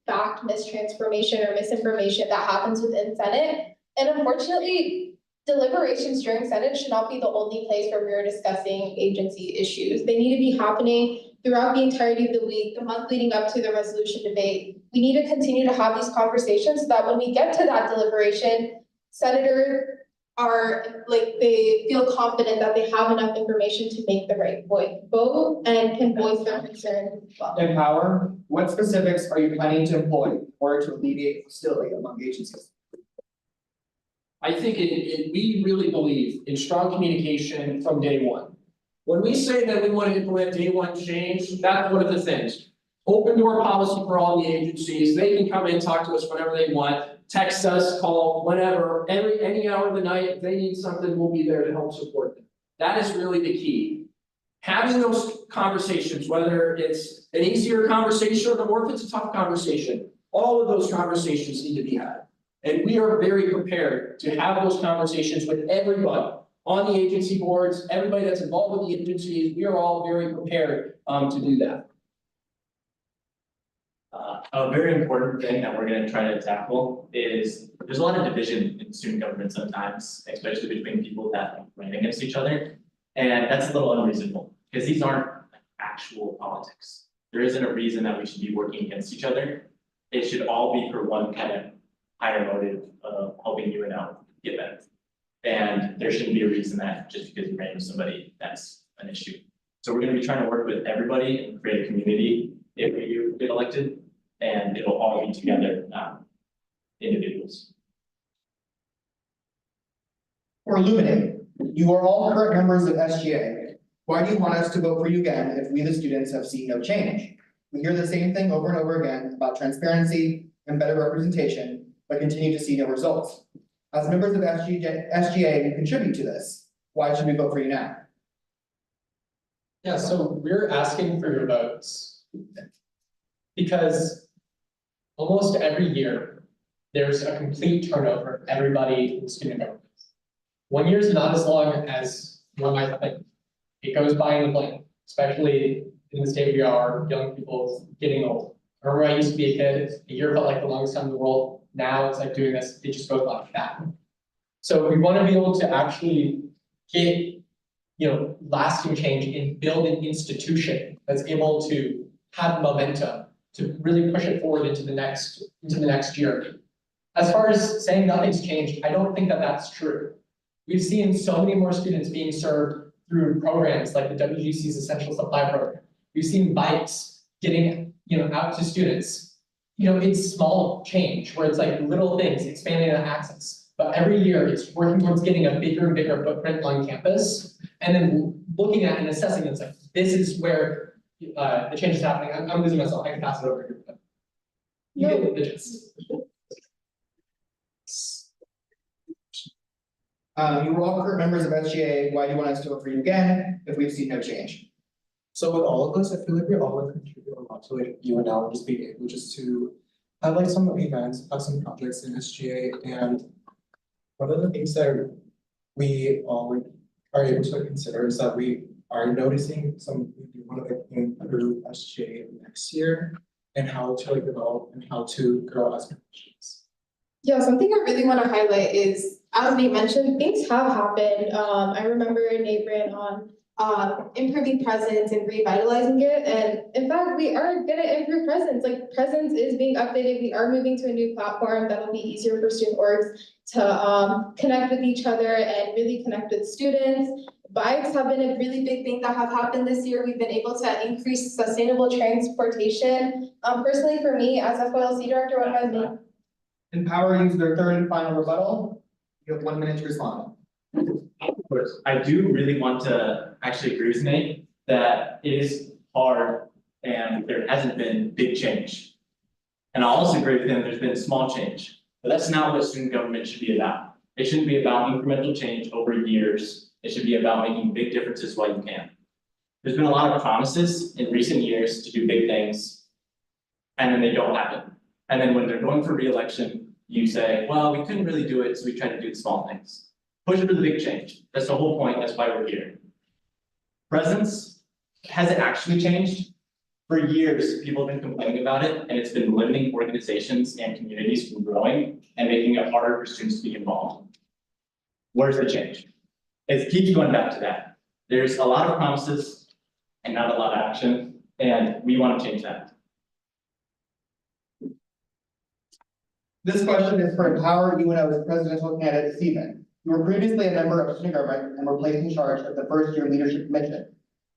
fact mistransformation or misinformation that happens within Senate. And unfortunately, deliberations during Senate should not be the only place where we're discussing agency issues. They need to be happening throughout the entirety of the week, the month leading up to the resolution debate. We need to continue to have these conversations so that when we get to that deliberation, senators are they feel confident that they have enough information to make the right vote and can voice their concerns as well. Empower. What specifics are you planning to employ in order to alleviate hostility among agencies? I think we really believe in strong communication from day one. When we say that we want to implement day one change, that's one of the things. Open door policy for all the agencies. They can come in and talk to us whenever they want. text us, call, whenever, any hour of the night, if they need something, we'll be there to help support them. That is really the key. Having those conversations, whether it's an easier conversation or if it's a tough conversation, all of those conversations need to be had. And we are very prepared to have those conversations with everybody on the agency boards, everybody that's involved with the agencies. We are all very prepared to do that. A very important thing that we're gonna try to tackle is there's a lot of division in student government sometimes, especially between people that run against each other. And that's a little unreasonable, because these aren't actual politics. There isn't a reason that we should be working against each other. It should all be for one kind of higher motive of helping UNL get better. And there shouldn't be a reason that just because you ran with somebody, that's an issue. So we're gonna be trying to work with everybody and create a community if we get elected, and it'll all be together, not individuals. For Illuminate, you are all current members of SGA. Why do you want us to vote for you again if we, the students, have seen no change? We hear the same thing over and over again about transparency and better representation, but continue to see no results. As members of SGA, you contribute to this. Why should we vote for you now? Yeah, so we're asking for your votes. Because almost every year, there's a complete turnover of everybody in student government. 1 year is not as long as one might think. It goes by in a blink, especially in the state we are, young people getting old. I remember I used to be a kid, a year felt like the longest time in the world. Now it's like doing this, it just goes like that. So we want to be able to actually get, lasting change and build an institution that's able to have momentum to really push it forward into the next year. As far as saying nothing's changed, I don't think that that's true. We've seen so many more students being served through programs like the WGC's Essential Supply Program. We've seen bikes getting, out to students. It's small change where it's like little things, expanding the access. But every year it's working towards getting a bigger and bigger footprint on campus. And then looking at and assessing, it's like, this is where the change is happening. I'm losing myself, I can pass it over here. But you get the gist. You were all current members of SGA. Why do you want us to vote for you again if we've seen no change? So with all of this, I feel like we all would contribute a lot to like UNL just being able just to have like some events, have some projects in SGA. And one of the things that we all like are able to consider is that we are noticing we want to like improve SGA next year and how to like develop and how to grow as professionals. Yeah, something I really want to highlight is, as Nate mentioned, things have happened. I remember Nate ran on improving presence and revitalizing it. And in fact, we are gonna improve presence. Like presence is being updated. We are moving to a new platform that will be easier for student orgs to connect with each other and really connect with students. Bikes have been a really big thing that have happened this year. We've been able to increase sustainable transportation. Personally, for me, as FYLC director, what has been Empower use their third and final rebuttal. You have 1 minute to respond. Of course, I do really want to actually agree with Nate that it is hard and there hasn't been big change. And I'll also agree with him, there's been small change, but that's not what student government should be about. It shouldn't be about incremental change over years. It should be about making big differences while you can. There's been a lot of promises in recent years to do big things, and then they don't happen. And then when they're going for re-election, you say, well, we couldn't really do it, so we tried to do the small things. Push for the big change. That's the whole point, that's why we're here. Presence, has it actually changed? For years, people have been complaining about it, and it's been limiting organizations and communities from growing and making it harder for students to be involved. Where's the change? It keeps going back to that. There's a lot of promises and not a lot of action, and we want to change that. This question is for Empower UNO's presidential candidate, Stephen. You were previously a member of student government and were placed in charge of the first year leadership commission.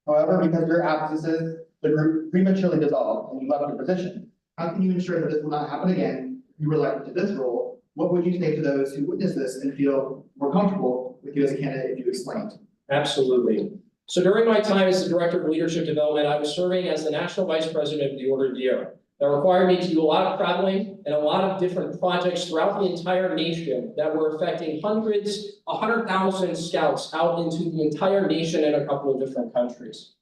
However, because of your absences, the group prematurely dissolved and you left your position. How can you ensure that this will not happen again? You were elected to this role. What would you say to those who witness this and feel more comfortable with you as a candidate if you explained? Absolutely. So during my time as the Director of Leadership Development, I was serving as the National Vice President of the Order of the Arrow, That required me to do a lot of traveling and a lot of different projects throughout the entire nation that were affecting hundreds, 100,000 scouts out into the entire nation and a couple of different countries.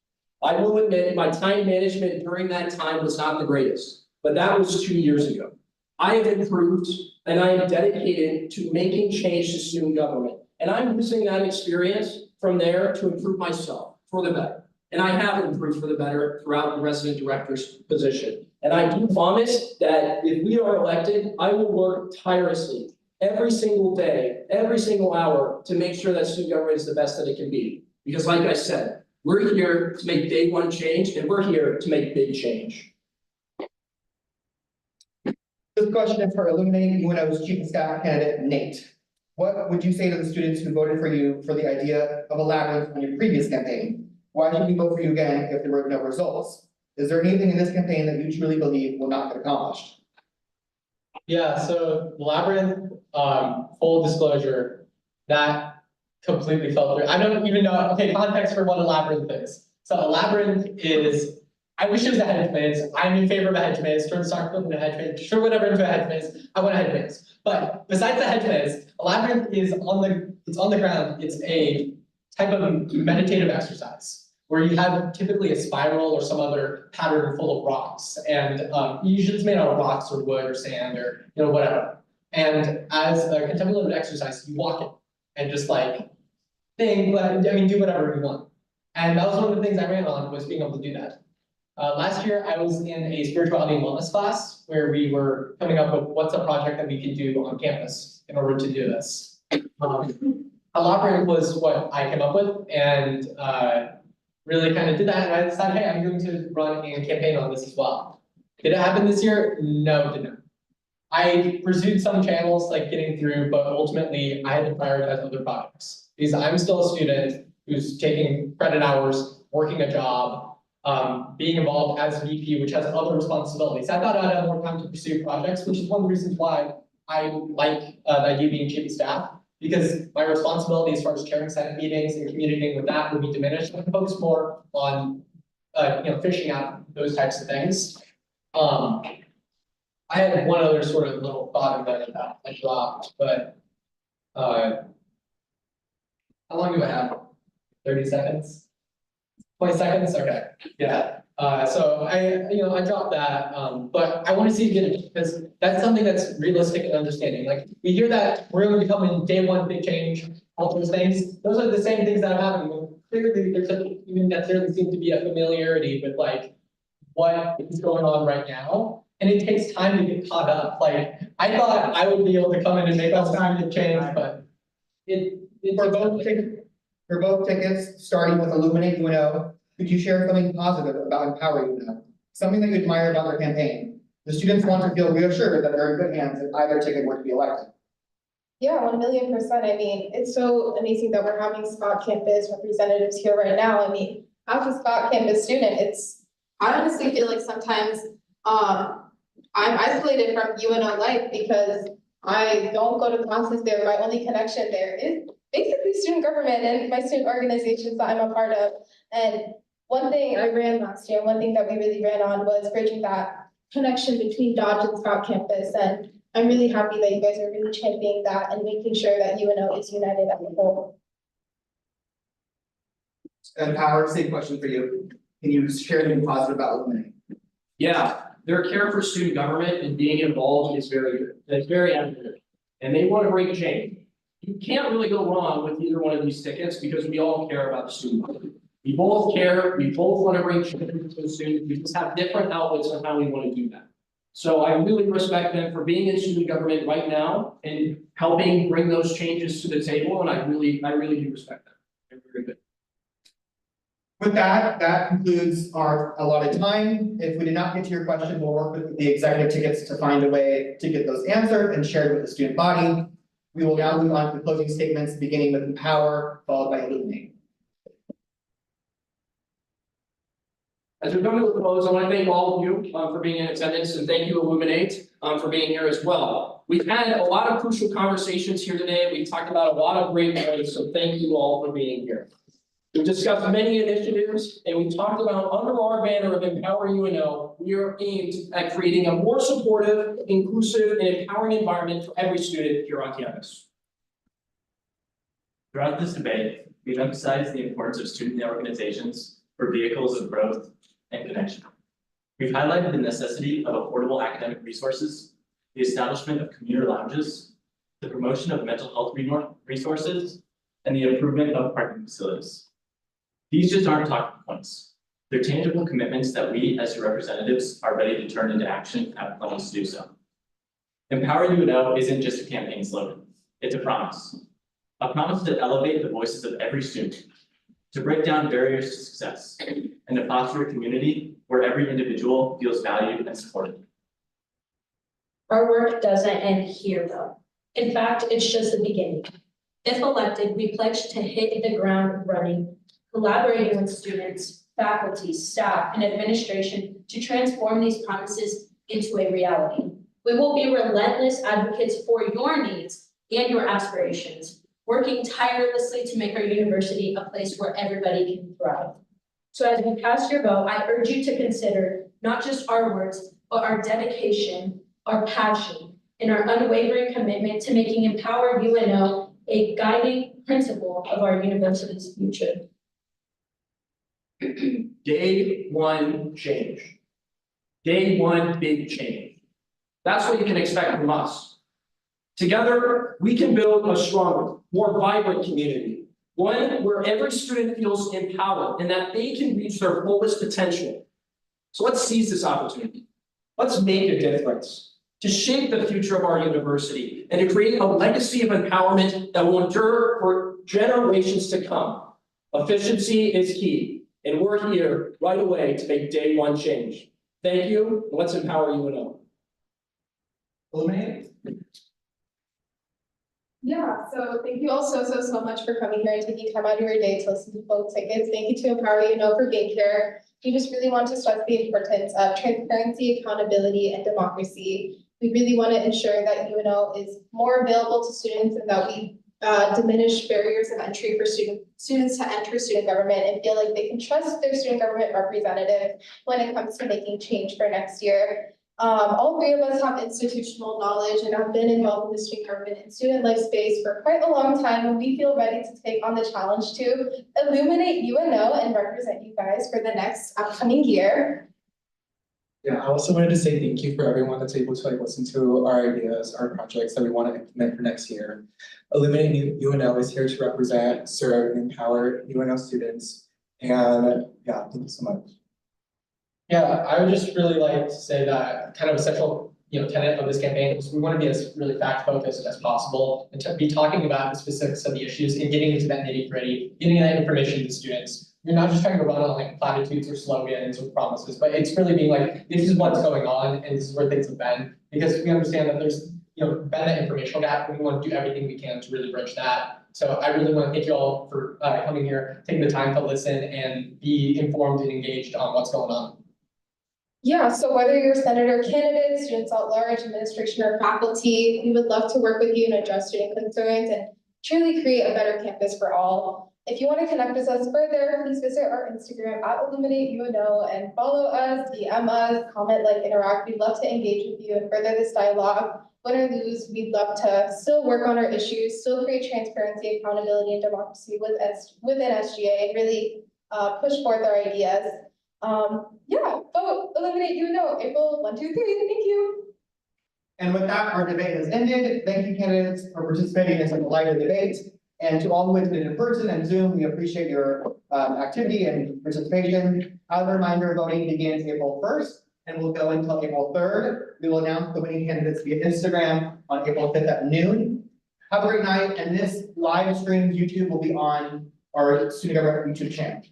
I will admit, my time management during that time was not the greatest, but that was 2 years ago. I have improved and I am dedicated to making change to student government. And I'm using that experience from there to improve myself for the better. And I have improved for the better throughout the resident director's position. And I do promise that if we are elected, I will work tirelessly every single day, every single hour to make sure that student government is the best that it can be. Because like I said, we're here to make day one change and we're here to make big change. This question is for illuminating UNO's chief of staff candidate, Nate. What would you say to the students who voted for you for the idea of a labyrinth on your previous campaign? Why should we vote for you again if there were no results? Is there anything in this campaign that you truly believe will not get accomplished? Yeah, so the labyrinth, full disclosure, that completely fell through. I don't even know, okay, context for what a labyrinth is. So a labyrinth is, I wish it was a hedge maze. I'm in favor of a hedge maze. Turn the soccer field into a hedge maze. Sure, whatever into a hedge maze. I want a hedge maze. But besides the hedge maze, a labyrinth is on the ground. It's a type of meditative exercise where you have typically a spiral or some other pattern full of rocks. And usually it's made out of rocks or wood or sand or whatever. And as a contemplative exercise, you walk it and just like do whatever you want. And that was one of the things I ran on, was being able to do that. Last year, I was in a spirituality and wellness class where we were coming up with what's a project that we could do on campus in order to do this. A labyrinth was what I came up with, and really kind of did that. And I decided, hey, I'm going to run a campaign on this as well. Did it happen this year? No, it did not. I pursued some channels like getting through, but ultimately I had to prioritize other projects because I'm still a student who's taking credit hours, working a job, being involved as VP, which has other responsibilities. I thought I'd have more time to pursue projects, which is one of the reasons why I like the idea of being chief of staff, because my responsibility as far as chairing Senate meetings and communicating with that would be diminished. I can focus more on, fishing out those types of things. I had one other sort of little thought about it that I dropped, but how long do I have? 30 seconds? 20 seconds? Okay, yeah. So I dropped that, but I want to see you get it because that's something that's realistic and understanding. Like we hear that we're going to become in day one big change, all those things. Those are the same things that are happening. Clearly, there doesn't even necessarily seem to be a familiarity with like what is going on right now, and it takes time to get caught up. Like I thought I would be able to come in and make all time to change, but For both tickets, starting with Illuminate UNO, could you share something positive about Empower UNO? Something that you admire about their campaign? The students want to feel reassured that they're in good hands if either ticket were to be elected. Yeah, 1,000,000%. I mean, it's so amazing that we're having Scott campus representatives here right now. I mean, as a Scott campus student, I honestly feel like sometimes I'm isolated from UNO life because I don't go to classes there. My only connection there is basically student government and my student organizations that I'm a part of. And one thing I ran last year, one thing that we really ran on was bridging that connection between Dodge and Scott campus. And I'm really happy that you guys are really championing that and making sure that UNO is united as a whole. Empower, same question for you. Can you share anything positive about Illuminate? Yeah, their care for student government and being involved is very good. It's very evident. And they want to bring change. You can't really go wrong with either one of these tickets because we all care about the student government. We both care, we both want to bring change to the students. We just have different outlets on how we want to do that. So I really respect them for being in student government right now and helping bring those changes to the table. And I really do respect them. They're very good. With that concludes our allotted time. If we did not get to your question, we'll work with the executive tickets to find a way to get those answered and shared with the student body. We will now move on to the closing statements, beginning with Empower, followed by Illuminate. As we come to a close, I want to thank all of you for being in attendance, and thank you, Illuminate, for being here as well. We've had a lot of crucial conversations here today. We talked about a lot of great points, so thank you all for being here. We've discussed many initiatives and we talked about under our banner of Empower UNO, we are aimed at creating a more supportive, inclusive, and empowering environment for every student here on campus. Throughout this debate, we've emphasized the importance of student organizations for vehicles of growth and connection. We've highlighted the necessity of affordable academic resources, the establishment of commuter lounges, the promotion of mental health resources, and the improvement of parking facilities. These just aren't talking points. They're tangible commitments that we, as your representatives, are ready to turn into action and have plans to do so. Empower UNO isn't just a campaign slogan, it's a promise. A promise to elevate the voices of every student, to break down barriers to success, and to foster a community where every individual feels valued and supported. Our work doesn't end here though. In fact, it's just the beginning. If elected, we pledge to hit the ground running, collaborating with students, faculty, staff, and administration to transform these promises into a reality. We will be relentless advocates for your needs and your aspirations, working tirelessly to make our university a place where everybody can thrive. So as we cast your vote, I urge you to consider not just our words, but our dedication, our passion, and our unwavering commitment to making Empower UNO a guiding principle of our university's future. Day one change. Day one big change. That's what you can expect from us. Together, we can build a stronger, more vibrant community, one where every student feels empowered and that they can reach their fullest potential. So let's seize this opportunity. Let's make a difference to shape the future of our university and to create a legacy of empowerment that will endure for generations to come. Efficiency is key, and we're here right away to make day one change. Thank you, and let's empower UNO. Illuminate. Yeah, so thank you all so much for coming here and taking time out of your day to listen to folks tickets. Thank you to Empower UNO for being here. We just really want to stress the importance of transparency, accountability, and democracy. We really want to ensure that UNO is more available to students and that we diminish barriers of entry for students to enter student government and feel like they can trust their student government representative when it comes to making change for next year. All three of us have institutional knowledge and have been involved in the student government and student life space for quite a long time, and we feel ready to take on the challenge to illuminate UNO and represent you guys for the next upcoming year. Yeah, I also wanted to say thank you for everyone that's able to listen to our ideas, our projects that we want to implement for next year. Illuminate UNO is here to represent, serve, and empower UNO students. And yeah, thank you so much. Yeah, I would just really like to say that kind of a central, tenet of this campaign is we want to be as really fact focused as possible and to be talking about the specifics of the issues and getting into that nitty gritty, getting that information to students. You're not just trying to run on like platitudes or slogans or promises, but it's really being like, this is what's going on and this is where things have been, because we understand that there's been that informational gap and we want to do everything we can to really bridge that. So I really want to thank you all for coming here, taking the time to listen and be informed and engaged on what's going on. Yeah, so whether you're senator candidate, students at large, administration, or faculty, we would love to work with you and address student concerns and truly create a better campus for all. If you want to connect with us further, please visit our Instagram at @IlluminateUNO and follow us, DM us, comment, like, interact. We'd love to engage with you and further this dialogue. Win or lose, we'd love to still work on our issues, still create transparency, accountability, and democracy within SGA and really push forth our ideas. Yeah, vote, Illuminate UNO, April 1, 2, 3, thank you. And with that, our debate has ended. Thank you, candidates, for participating in such a lively debate. And to all who attended in person and Zoom, we appreciate your activity and participation. As a reminder, voting begins April 1st and will go until April 3rd. We will announce the winning candidates via Instagram on April 5th at noon. Have a great night, and this live stream YouTube will be on our student government YouTube channel.